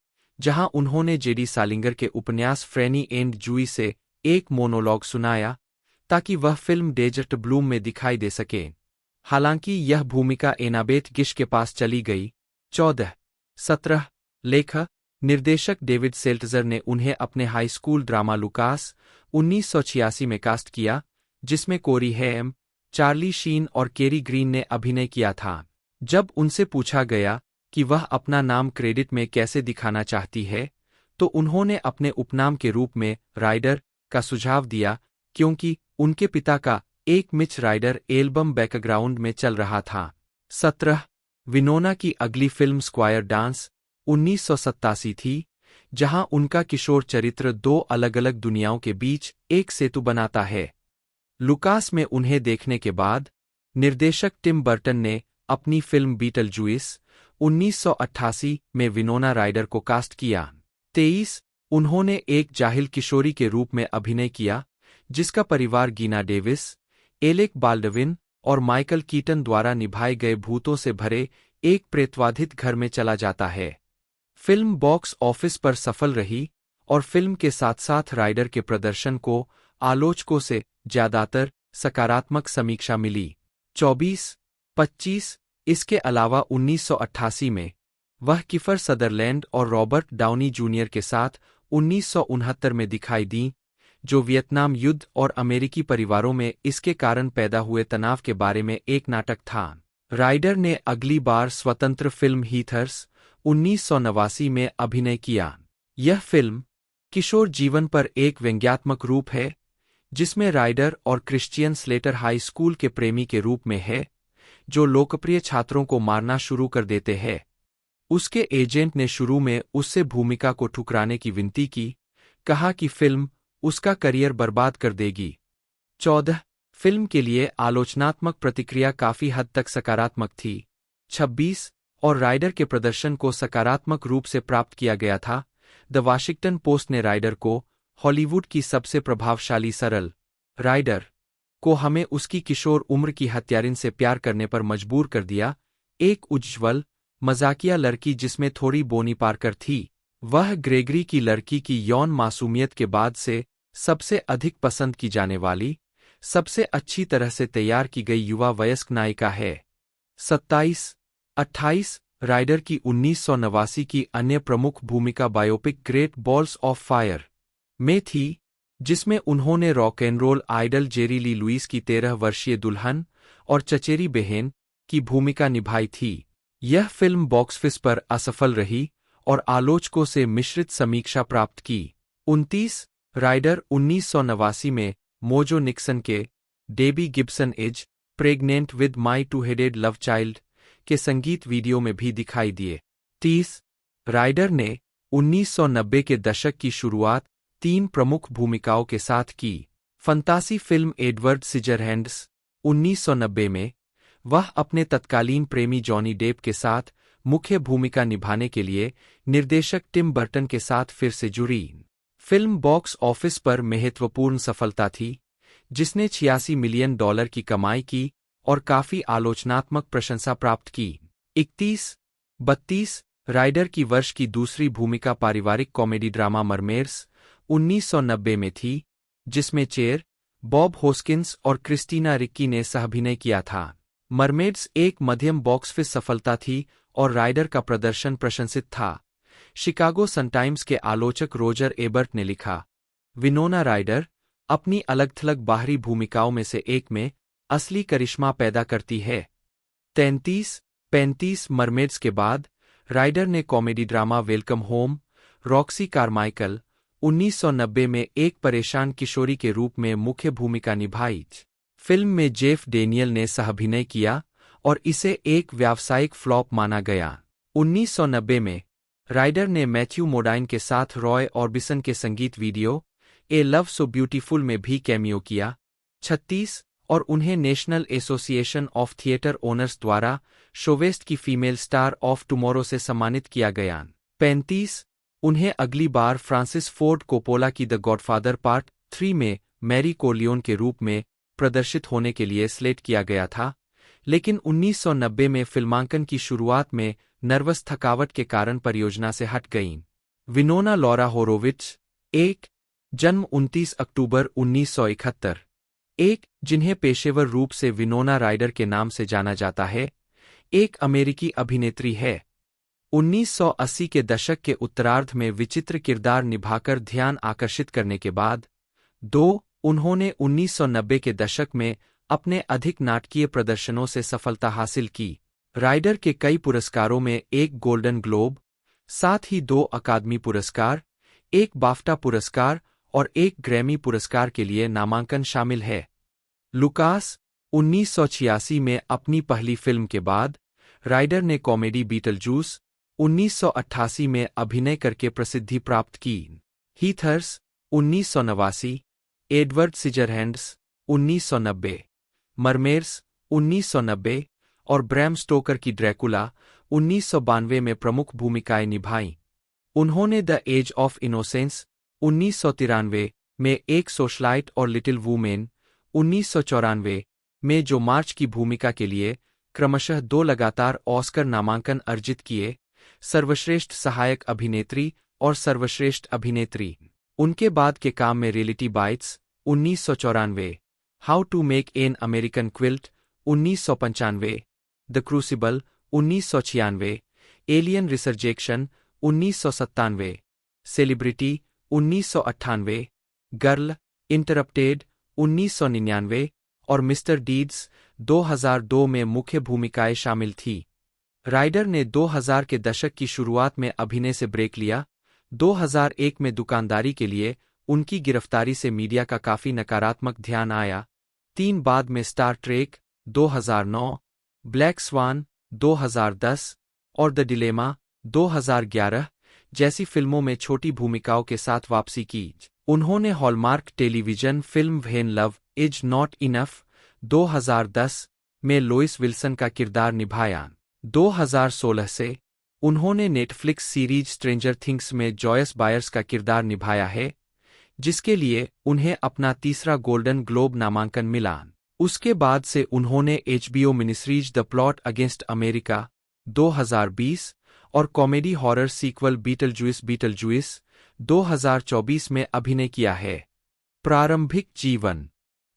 जहां उन्होंने जेडी सालिंगर के उपन्यास फ्रेनी एंड जूई से एक मोनोलॉग सुनाया ताकि वह फिल्म डेजर्ट ब्लूम में दिखाई दे सके। हालांकि यह भूमिका एनाबेथ गिश के पास चली गई। 17 लेखक निर्देशक डेविड सेल्टजर ने उन्हें अपने हाई स्कूल ड्रामा लुकास 1986 में कास्ट किया, जिसमें कोरी हैम, चार्ली शीन और केरी ग्रीन ने अभिनय किया था। जब उनसे पूछा गया कि वह अपना नाम क्रेडिट में कैसे दिखाना चाहती है, तो उन्होंने अपने उपनाम के रूप में राइडर का सुझाव दिया क्योंकि उनके पिता का एक मिच राइडर एल्बम बैकग्राउंड में चल रहा था। 17 विनोना की अगली फिल्म स्क्वायर डांस 1987 थी, जहां उनका किशोर चरित्र दो अलग-अलग दुनियाओं के बीच एक सेतु बनाता है। लुकास में उन्हें देखने के बाद निर्देशक टिम बर्टन ने अपनी फिल्म बीटलजूइस 1988 में विनोना राइडर को कास्ट किया। 23 उन्होंने एक जाहिल किशोरी के रूप में अभिनय किया जिसका परिवार गीना डेविस, एलेक बाल्डविन और माइकल कीटन द्वारा निभाए गए भूतों से भरे एक प्रेतवाधित घर में चला जाता है। फिल्म बॉक्स ऑफिस पर सफल रही और फिल्म के साथ साथ राइडर के प्रदर्शन को आलोचकों से ज्यादातर सकारात्मक समीक्षा मिली। 24-25 इसके अलावा 1988 में वह किफर सदरलैंड और रॉबर्ट डाउनी जूनियर के साथ 1969 में दिखाई दी, जो वियतनाम युद्ध और अमेरिकी परिवारों में इसके कारण पैदा हुए तनाव के बारे में एक नाटक था। राइडर ने अगली बार स्वतंत्र फिल्म हीथर्स 1989 में अभिनय किया। यह फिल्म किशोर जीवन पर एक व्यंग्यात्मक रूप है, जिसमें राइडर और क्रिश्चियन स्लेटर हाई स्कूल के प्रेमी के रूप में है, जो लोकप्रिय छात्रों को मारना शुरू कर देते हैं। उसके एजेंट ने शुरू में उससे भूमिका को ठुकराने की विनती की, कहा कि फिल्म उसका करियर बर्बाद कर देगी। 14 फिल्म के लिए आलोचनात्मक प्रतिक्रिया काफी हद तक सकारात्मक थी। 26 और राइडर के प्रदर्शन को सकारात्मक रूप से प्राप्त किया गया था। द वाशिंगटन पोस्ट ने राइडर को हॉलीवुड की सबसे प्रभावशाली सरल राइडर को हमें उसकी किशोर उम्र की हत्यारिन से प्यार करने पर मजबूर कर दिया, एक उज्ज्वल मजाकिया लड़की जिसमें थोड़ी बोनी पार्कर थी, वह ग्रेगरी की लड़की की यौन मासूमियत के बाद से सबसे अधिक पसंद की जाने वाली, सबसे अच्छी तरह से तैयार की गई युवा वयस्क नायिका है। 28 राइडर की 1989 की अन्य प्रमुख भूमिका biopic great balls of fire में थी, जिसमें उन्होंने rock and roll idol Jerry Lee Lewis की 13 वर्षीय दुल्हन और चचेरी बहन की भूमिका निभाई थी। यह फिल्म बॉक्स ऑफिस पर असफल रही और आलोचकों से मिश्रित समीक्षा प्राप्त की। 29 राइडर 1989 में मोजो निक्सन के Debbie Gibson is pregnant with my two headed love child के संगीत वीडियो में भी दिखाई दिए। 30 राइडर ने 1990 के दशक की शुरुआत 3 प्रमुख भूमिकाओं के साथ की। फंतासी फिल्म एडवर्ड सिजरहैंड्स 1990 में वह अपने तत्कालीन प्रेमी जॉनी डेप के साथ मुख्य भूमिका निभाने के लिए निर्देशक टिम बर्टन के साथ फिर से जुड़ी। फिल्म बॉक्स ऑफिस पर महत्वपूर्ण सफलता थी, जिसने $86 मिलियन की कमाई की और काफी आलोचनात्मक प्रशंसा प्राप्त की। 31 राइडर की वर्ष की दूसरी भूमिका पारिवारिक कॉमेडी ड्रामा मरमेड्स 1990 में थी, जिसमें चेर, बॉब होस्किंस और क्रिस्टीना रिक्की ने सहअभिनय किया था। मरमेड्स एक मध्यम बॉक्स ऑफिस सफलता थी और राइडर का प्रदर्शन प्रशंसित था। शिकागो सन-टाइम्स के आलोचक रोजर एबर्ट ने लिखा, विनोना राइडर अपनी अलग-थलग बाहरी भूमिकाओं में से एक में असली करिश्मा पैदा करती है। 35 मरमेड्स के बाद राइडर ने comedy drama welcome home, Roxy Carmichael 1990 में एक परेशान किशोरी के रूप में मुख्य भूमिका निभाई। फिल्म में जेफ डेनियल ने सहअभिनय किया और इसे एक व्यावसायिक फ्लॉप माना गया। 1990 में राइडर ने मैथ्यू मोडाइन के साथ रॉय ऑर्बिसन के संगीत वीडियो ए लव सो ब्यूटीफुल में भी कैमियो किया। 36 और उन्हें national association of theatre owners द्वारा शोवेस्ट की फीमेल स्टार ऑफ टुमारो से सम्मानित किया गया। 35 उन्हें अगली बार फ्रांसिस फोर्ड कोपोला की द गॉडफादर पार्ट 3 में मैरी कोर्लियोन के रूप में प्रदर्शित होने के लिए स्लेट किया गया था, लेकिन 1990 में फिल्मांकन की शुरुआत में नर्वस थकावट के कारण परियोजना से हट गईं। विनोना लॉरा होरोविच जन्म 29 अक्टूबर 1971, जिन्हें पेशेवर रूप से विनोना राइडर के नाम से जाना जाता है, एक अमेरिकी अभिनेत्री है। 1980 के दशक के उत्तरार्ध में विचित्र किरदार निभाकर ध्यान आकर्षित करने के बाद उन्होंने 1990 के दशक में अपने अधिक नाटकीय प्रदर्शनों से सफलता हासिल की। राइडर के कई पुरस्कारों में एक गोल्डन ग्लोब, साथ ही 2 अकादमी पुरस्कार, एक बाफ्टा पुरस्कार और एक ग्रैमी पुरस्कार के लिए नामांकन शामिल है। लुकास 1986 में अपनी पहली फिल्म के बाद राइडर ने कॉमेडी बीटलजूस 1988 में अभिनय करके प्रसिद्धि प्राप्त की। हीथर्स 1989, एडवर्ड सिजरहैंड्स 1990, मरमेड्स 1990 और ब्रैम स्टोकर की ड्रैकुला 1992 में प्रमुख भूमिकाएं निभाईं। उन्होंने द एज ऑफ इनोसेंस 1993 में एक सोशलाइट और लिटिल वुमेन 1994 में जो मार्च की भूमिका के लिए क्रमशः 2 लगातार ऑस्कर नामांकन अर्जित किए, सर्वश्रेष्ठ सहायक अभिनेत्री और सर्वश्रेष्ठ अभिनेत्री। उनके बाद के काम में Reality Bites 1994, How to make an American quilt 1995, The Crucible 1996, Alien Resurrection 1997, Celebrity 1998, Girl Interrupted 1999 और मिस्टर डीड्स 2002 में मुख्य भूमिकाएं शामिल थीं। राइडर ने 2000 के दशक की शुरुआत में अभिनय से ब्रेक लिया। 2001 में दुकानदारी के लिए उनकी गिरफ्तारी से मीडिया का काफी नकारात्मक ध्यान आया। 3 बाद में स्टार ट्रेक 2009, ब्लैक स्वान 2010 और द डिलेमा 2011 जैसी फिल्मों में छोटी भूमिकाओं के साथ वापसी की। उन्होंने hallmark television film when love is not enough 2010 में लोइस विल्सन का किरदार निभाया। 2016 से उन्होंने नेटफ्लिक्स सीरीज स्ट्रेंजर थिंग्स में जॉयस बायर्स का किरदार निभाया है, जिसके लिए उन्हें अपना तीसरा गोल्डन ग्लोब नामांकन मिला। उसके बाद से उन्होंने HBO miniseries The Plot Against America 2020 और कॉमेडी हॉरर सीक्वल बीटलजुइस 2024 में अभिनय किया है। प्रारंभिक जीवन।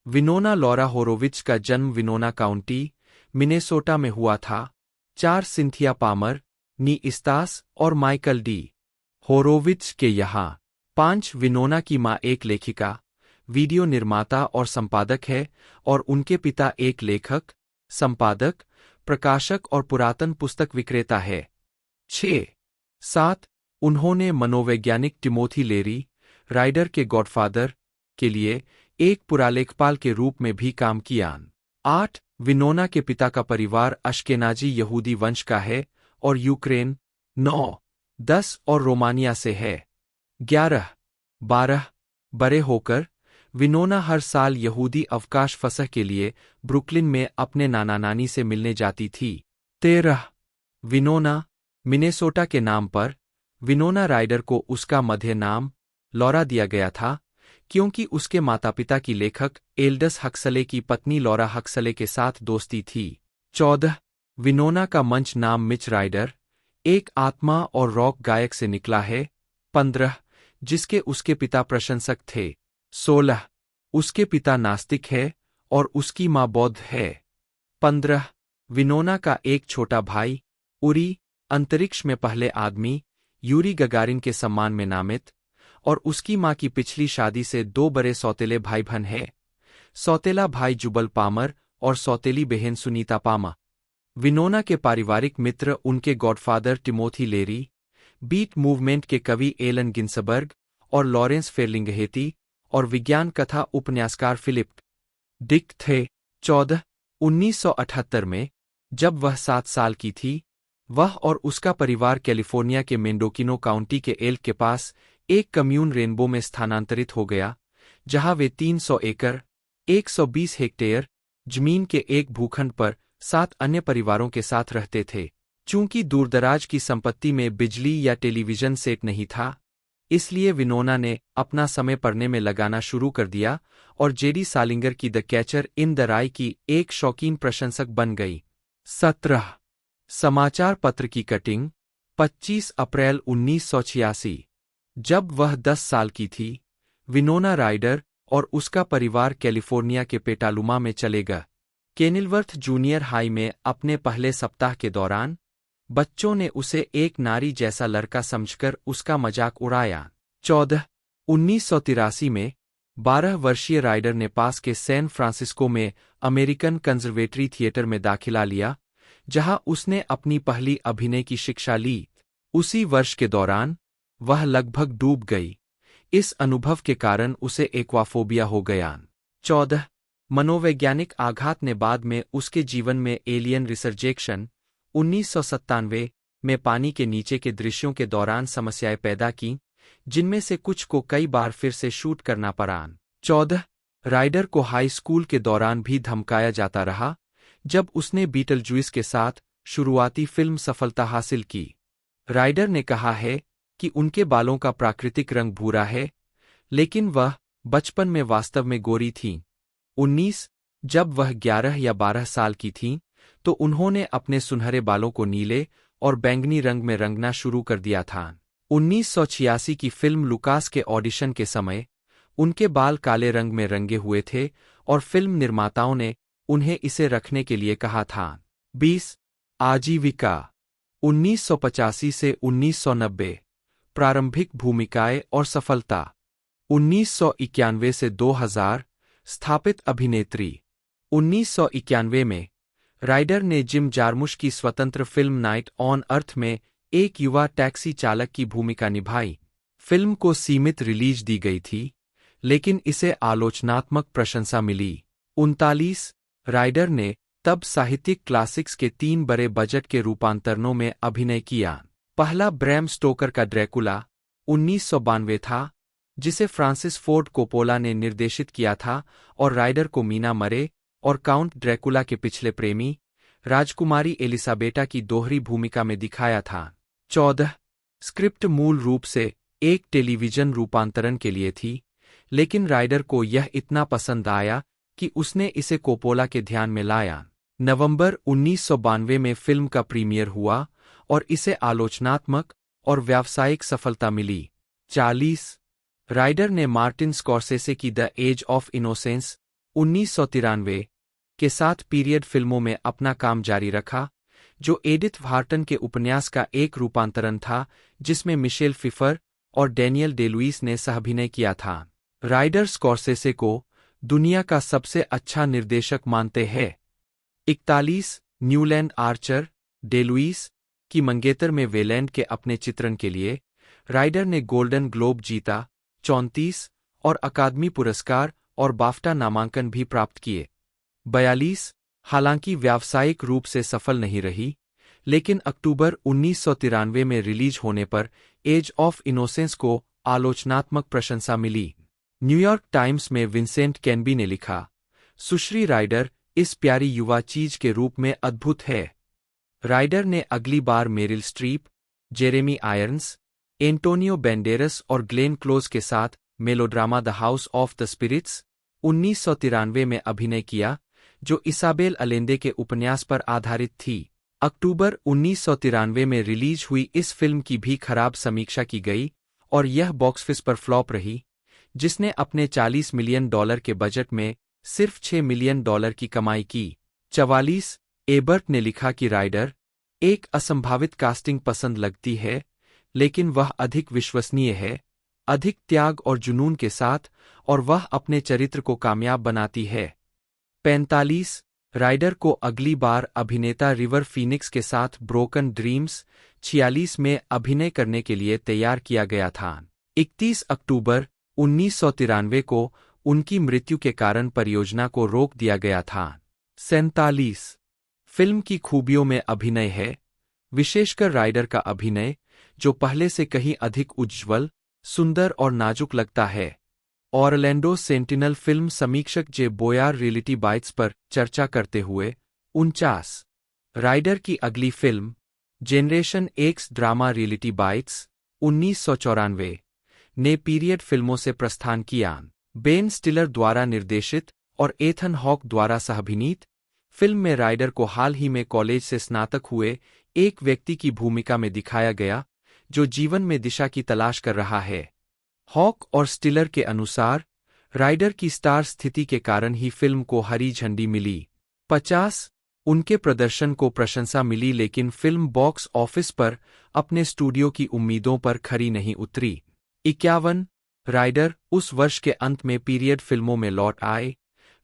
विनोना लॉरा होरोविच का जन्म विनोना काउंटी, मिनेसोटा में हुआ था। 4 सिंथिया पामर, नी इस्तास और माइकल डी होरोविच के यहाँ। 5 विनोना की माँ एक लेखिका, वीडियो निर्माता और संपादक है और उनके पिता एक लेखक, संपादक, प्रकाशक और पुरातन पुस्तक विक्रेता है। 6-7 उन्होंने मनोवैज्ञानिक टिमोथी लेरी, राइडर के गॉडफादर के लिए एक पुरालेखपाल के रूप में भी काम किया। 8 विनोना के पिता का परिवार अश्केनाजी यहूदी वंश का है और यूक्रेन, 9-10 और रोमानिया से है। 11-12 बड़े होकर विनोना हर साल यहूदी अवकाश फसह के लिए ब्रुकलिन में अपने नाना नानी से मिलने जाती थी। 13 विनोना, मिनेसोटा के नाम पर विनोना राइडर को उसका मध्य नाम लॉरा दिया गया था क्योंकि उसके माता पिता की लेखक एल्डस हक्सले की पत्नी लॉरा हक्सले के साथ दोस्ती थी। 14 विनोना का मंच नाम मिच राइडर, एक आत्मा और रॉक गायक से निकला है। 15 जिसके उसके पिता प्रशंसक थे। 16 उसके पिता नास्तिक है और उसकी माँ बौद्ध है। 15 विनोना का एक छोटा भाई उरी, अंतरिक्ष में पहले आदमी, यूरी गगारिन के सम्मान में नामित, और उसकी माँ की पिछली शादी से 2 बड़े सौतेले भाई बहन हैं, सौतेला भाई जुबल पामर और सौतेली बहन सुनीता पामा। विनोना के पारिवारिक मित्र उनके गॉडफादर टिमोथी लेरी, बीट मूवमेंट के कवि एलन गिन्सबर्ग और लॉरेंस फेरलिंगहेती और विज्ञान कथा उपन्यासकार फिलिप डिक थे। 14 1978 में, जब वह 7 साल की थी, वह और उसका परिवार कैलिफोर्निया के मेंडोकिनो काउंटी के एल्क के पास एक कम्यून रेनबो में स्थानांतरित हो गया, जहां वे 300 एकड़ 120 हेक्टेयर जमीन के एक भूखंड पर 7 अन्य परिवारों के साथ रहते थे। चूंकि दूरदराज की संपत्ति में बिजली या टेलीविजन सेट नहीं था, इसलिए विनोना ने अपना समय पढ़ने में लगाना शुरू कर दिया और जेडी सालिंगर की द कैचर इन द राई की एक शौकीन प्रशंसक बन गई। 17 समाचार पत्र की कटिंग, 25 अप्रैल 1986। जब वह 10 साल की थी, विनोना राइडर और उसका परिवार कैलिफोर्निया के पेटालुमा में चले गए। केनिलवर्थ जूनियर हाई में अपने पहले सप्ताह के दौरान बच्चों ने उसे एक नारी जैसा लड़का समझकर उसका मजाक उड़ाया। 14 1983 में 12 वर्षीय राइडर ने पास के सैन फ्रांसिस्को में अमेरिकन कंजर्वेटरी थिएटर में दाखिला लिया, जहां उसने अपनी पहली अभिनय की शिक्षा ली। उसी वर्ष के दौरान वह लगभग डूब गई। इस अनुभव के कारण उसे एक्वाफोबिया हो गया। 14 मनोवैज्ञानिक आघात ने बाद में उसके जीवन में एलियन रिसर्जेक्शन 1997 में पानी के नीचे के दृश्यों के दौरान समस्याएं पैदा की, जिनमें से कुछ को कई बार फिर से शूट करना पड़ा। 14 राइडर को हाई स्कूल के दौरान भी धमकाया जाता रहा, जब उसने बीटलजुइस के साथ शुरुआती फिल्म सफलता हासिल की। राइडर ने कहा है कि उनके बालों का प्राकृतिक रंग भूरा है, लेकिन वह बचपन में वास्तव में गोरी थीं। 19 जब वह 11 या 12 साल की थीं, तो उन्होंने अपने सुनहरे बालों को नीले और बैंगनी रंग में रंगना शुरू कर दिया था। 1986 की फिल्म लुकास के ऑडिशन के समय उनके बाल काले रंग में रंगे हुए थे और फिल्म निर्माताओं ने उन्हें इसे रखने के लिए कहा था। 20 आजीविका 1985 से 1990 प्रारंभिक भूमिकाएं और सफलता 1991 से 2000 स्थापित अभिनेत्री 1991 में राइडर ने जिम जारमुश की स्वतंत्र फिल्म नाइट ऑन अर्थ में एक युवा टैक्सी चालक की भूमिका निभाई। फिल्म को सीमित रिलीज दी गई थी, लेकिन इसे आलोचनात्मक प्रशंसा मिली। 39 राइडर ने तब साहित्यिक क्लासिक्स के 3 बड़े बजट के रूपांतरणों में अभिनय किया। पहला ब्रैम स्टोकर का ड्रैकुला 1992 था, जिसे फ्रांसिस फोर्ड कोपोला ने निर्देशित किया था और राइडर को मीना मरे और काउंट ड्रैकुला के पिछले प्रेमी राजकुमारी एलिसाबेटा की दोहरी भूमिका में दिखाया था। 14 स्क्रिप्ट मूल रूप से एक टेलीविजन रूपांतरण के लिए थी, लेकिन राइडर को यह इतना पसंद आया कि उसने इसे कोपोला के ध्यान में लाया। नवंबर 1992 में फिल्म का प्रीमियर हुआ और इसे आलोचनात्मक और व्यावसायिक सफलता मिली। 40 राइडर ने मार्टिन स्कॉर्सेसे की द एज ऑफ इनोसेंस 1993 के साथ पीरियड फिल्मों में अपना काम जारी रखा, जो एडिथ व्हार्टन के उपन्यास का एक रूपांतरण था जिसमें मिशेल फिफर और डैनियल डे-लुइस ने सहअभिनय किया था। राइडर स्कॉर्सेसे को दुनिया का सबसे अच्छा निर्देशक मानते हैं। 41 न्यूलैंड आर्चर, डे-लुइस की मंगेतर में वेलैंड के अपने चित्रण के लिए राइडर ने गोल्डन ग्लोब जीता। 34 और अकादमी पुरस्कार और बाफ्टा नामांकन भी प्राप्त किए। 42 हालांकि व्यावसायिक रूप से सफल नहीं रही, लेकिन अक्टूबर 1993 में रिलीज होने पर एज ऑफ इनोसेंस को आलोचनात्मक प्रशंसा मिली। न्यूयॉर्क टाइम्स में विंसेंट कैनबी ने लिखा, सुश्री राइडर इस प्यारी युवा चीज के रूप में अद्भुत है। राइडर ने अगली बार Meryl Streep, Jeremy Irons, Antonio Banderas और ग्लेन क्लोज के साथ melodrama The House of the Spirits 1993 में अभिनय किया, जो इसाबेल अलेंदे के उपन्यास पर आधारित थी। अक्टूबर 1993 में रिलीज हुई इस फिल्म की भी खराब समीक्षा की गई और यह बॉक्स ऑफिस पर फ्लॉप रही, जिसने अपने $40 मिलियन के बजट में सिर्फ $6 मिलियन की कमाई की। 44 एबर्ट ने लिखा कि राइडर एक असंभावित कास्टिंग पसंद लगती है, लेकिन वह अधिक विश्वसनीय है, अधिक त्याग और जुनून के साथ, और वह अपने चरित्र को कामयाब बनाती है। 45 राइडर को अगली बार अभिनेता रिवर फीनिक्स के साथ ब्रोकन ड्रीम्स 46 में अभिनय करने के लिए तैयार किया गया था। 31 अक्टूबर 1993 को उनकी मृत्यु के कारण परियोजना को रोक दिया गया था। 47 फिल्म की खूबियों में अभिनय है, विशेषकर राइडर का अभिनय, जो पहले से कहीं अधिक उज्ज्वल, सुंदर और नाजुक लगता है। ऑरलैंडो सेंटिनल फिल्म समीक्षक जे बोयार रियलिटी बाइट्स पर चर्चा करते हुए 49 राइडर की अगली film generation x drama reality Bites 1994 ने पीरियड फिल्मों से प्रस्थान किया। बेन स्टिलर द्वारा निर्देशित और एथन हॉक द्वारा सहअभिनीत फिल्म में राइडर को हाल ही में कॉलेज से स्नातक हुए एक व्यक्ति की भूमिका में दिखाया गया, जो जीवन में दिशा की तलाश कर रहा है। हॉक और स्टिलर के अनुसार राइडर की स्टार स्थिति के कारण ही फिल्म को हरी झंडी मिली। 50 उनके प्रदर्शन को प्रशंसा मिली, लेकिन फिल्म बॉक्स ऑफिस पर अपने स्टूडियो की उम्मीदों पर खरी नहीं उतरी। 51 राइडर उस वर्ष के अंत में पीरियड फिल्मों में लौट आए,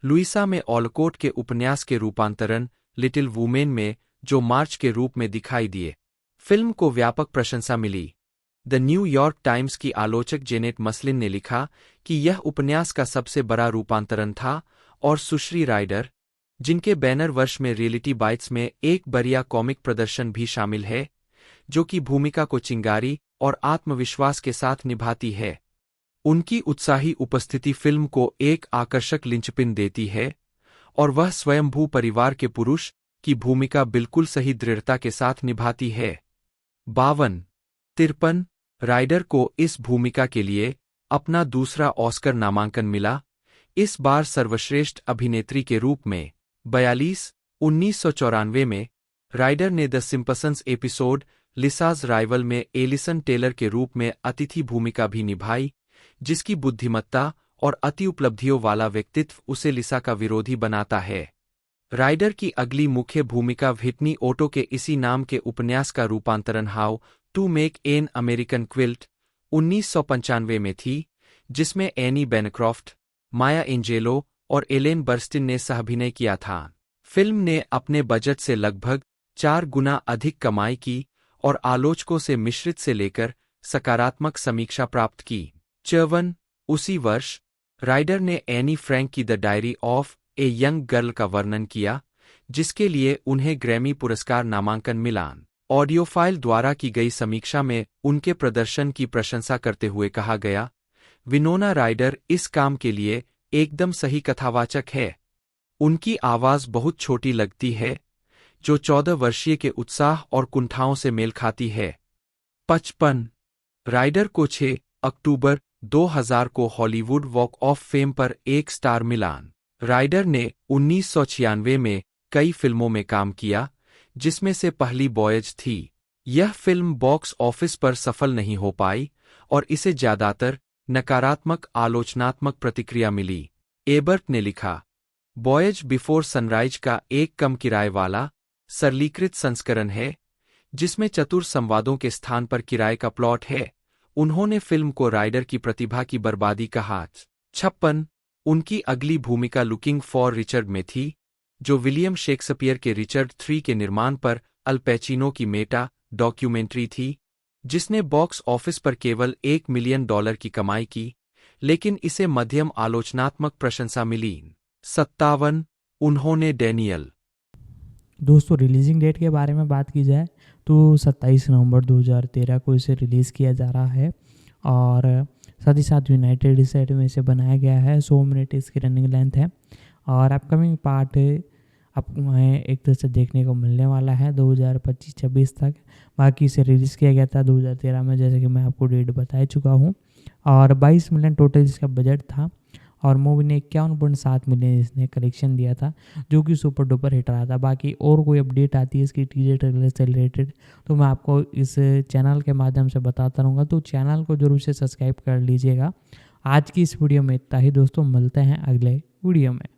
लुइसा में ऑलकोट के उपन्यास के रूपांतरण लिटिल वुमेन में, जो मार्च के रूप में दिखाई दिए। फिल्म को व्यापक प्रशंसा मिली। द न्यूयॉर्क टाइम्स की आलोचक जेनेट मसलिन ने लिखा कि यह उपन्यास का सबसे बड़ा रूपांतरण था और सुश्री राइडर, जिनके बैनर वर्ष में रियलिटी बाइट्स में एक बढ़िया कॉमिक प्रदर्शन भी शामिल है, जो कि भूमिका को चिंगारी और आत्मविश्वास के साथ निभाती है। उनकी उत्साही उपस्थिति फिल्म को एक आकर्षक लिंचपिन देती है और वह स्वयंभू परिवार के पुरुष की भूमिका बिल्कुल सही दृढ़ता के साथ निभाती है। 52 राइडर को इस भूमिका के लिए अपना दूसरा ऑस्कर नामांकन मिला, इस बार सर्वश्रेष्ठ अभिनेत्री के रूप में। 42 1994 में राइडर ने द सिम्पसंस एपिसोड लिसाज राइवल में एलिसन टेलर के रूप में अतिथि भूमिका भी निभाई, जिसकी बुद्धिमत्ता और अति उपलब्धियों वाला व्यक्तित्व उसे लिसा का विरोधी बनाता है। राइडर की अगली मुख्य भूमिका व्हिटनी ओटो के इसी नाम के उपन्यास का रूपांतरण how to make an American quilt 1995 में थी, जिसमें एनी बेनक्रॉफ्ट, माया एंजेलो और एलेन बर्स्टिन ने सहअभिनय किया था। फिल्म ने अपने बजट से लगभग 4 गुना अधिक कमाई की और आलोचकों से मिश्रित से लेकर सकारात्मक समीक्षा प्राप्त की। 54 उसी वर्ष राइडर ने एनी फ्रैंक की the diary of a young girl का वर्णन किया, जिसके लिए उन्हें ग्रैमी पुरस्कार नामांकन मिला। ऑडियोफाइल द्वारा की गई समीक्षा में उनके प्रदर्शन की प्रशंसा करते हुए कहा गया, विनोना राइडर इस काम के लिए एकदम सही कथावाचक है। उनकी आवाज बहुत छोटी लगती है, जो 14 वर्षीय के उत्साह और कुंठाओं से मेल खाती है। 55 राइडर को 6 अक्टूबर 2000 को हॉलीवुड वॉक ऑफ फेम पर एक स्टार मिला। राइडर ने 1996 में कई फिल्मों में काम किया, जिसमें से पहली बॉयज थी। यह फिल्म बॉक्स ऑफिस पर सफल नहीं हो पाई और इसे ज्यादातर नकारात्मक आलोचनात्मक प्रतिक्रिया मिली। एबर्ट ने लिखा, वॉयज बिफोर सनराइज का एक कम किराए वाला, सरलीकृत संस्करण है, जिसमें चतुर संवादों के स्थान पर किराए का प्लॉट है। उन्होंने फिल्म को राइडर की प्रतिभा की बर्बादी कहा। 56 उनकी अगली भूमिका लुकिंग फॉर रिचर्ड में थी, जो विलियम शेक्सपियर के रिचर्ड III के निर्माण पर अल पैचिनो की मेटा डॉक्यूमेंट्री थी, जिसने बॉक्स ऑफिस पर केवल $1 मिलियन की कमाई की, लेकिन इसे मध्यम आलोचनात्मक प्रशंसा मिली। 57 उन्होंने डैनियल। दोस्तों रिलीजिंग डेट के बारे में बात की जाए तो 27 नवंबर 2013 को इसे रिलीज़ किया जा रहा है और साथ ही साथ यूनाइटेड स्टेट में इसे बनाया गया है। 100 मिनट इसकी रनिंग लेंथ है और अपकमिंग पार्ट आपको एक तरह से देखने को मिलने वाला है 2025-26 तक। बाकी इसे रिलीज़ किया गया था 2013 में, जैसे कि मैं आपको डेट बता चुका हूँ, और 22 मिलियन टोटल इसका बजट था और मूवी ने 51.7 मिलियन इसने कलेक्शन दिया था, जो कि सुपर डुपर हिट रहा था। बाकी और कोई अपडेट आती है इसकी टीजर ट्रेलर से रिलेटेड तो मैं आपको इस चैनल के माध्यम से बताता रहूँगा, तो चैनल को जरूर से सब्सक्राइब कर लीजिएगा। आज की इस वीडियो में इतना ही दोस्तों, मिलते हैं अगले वीडियो में।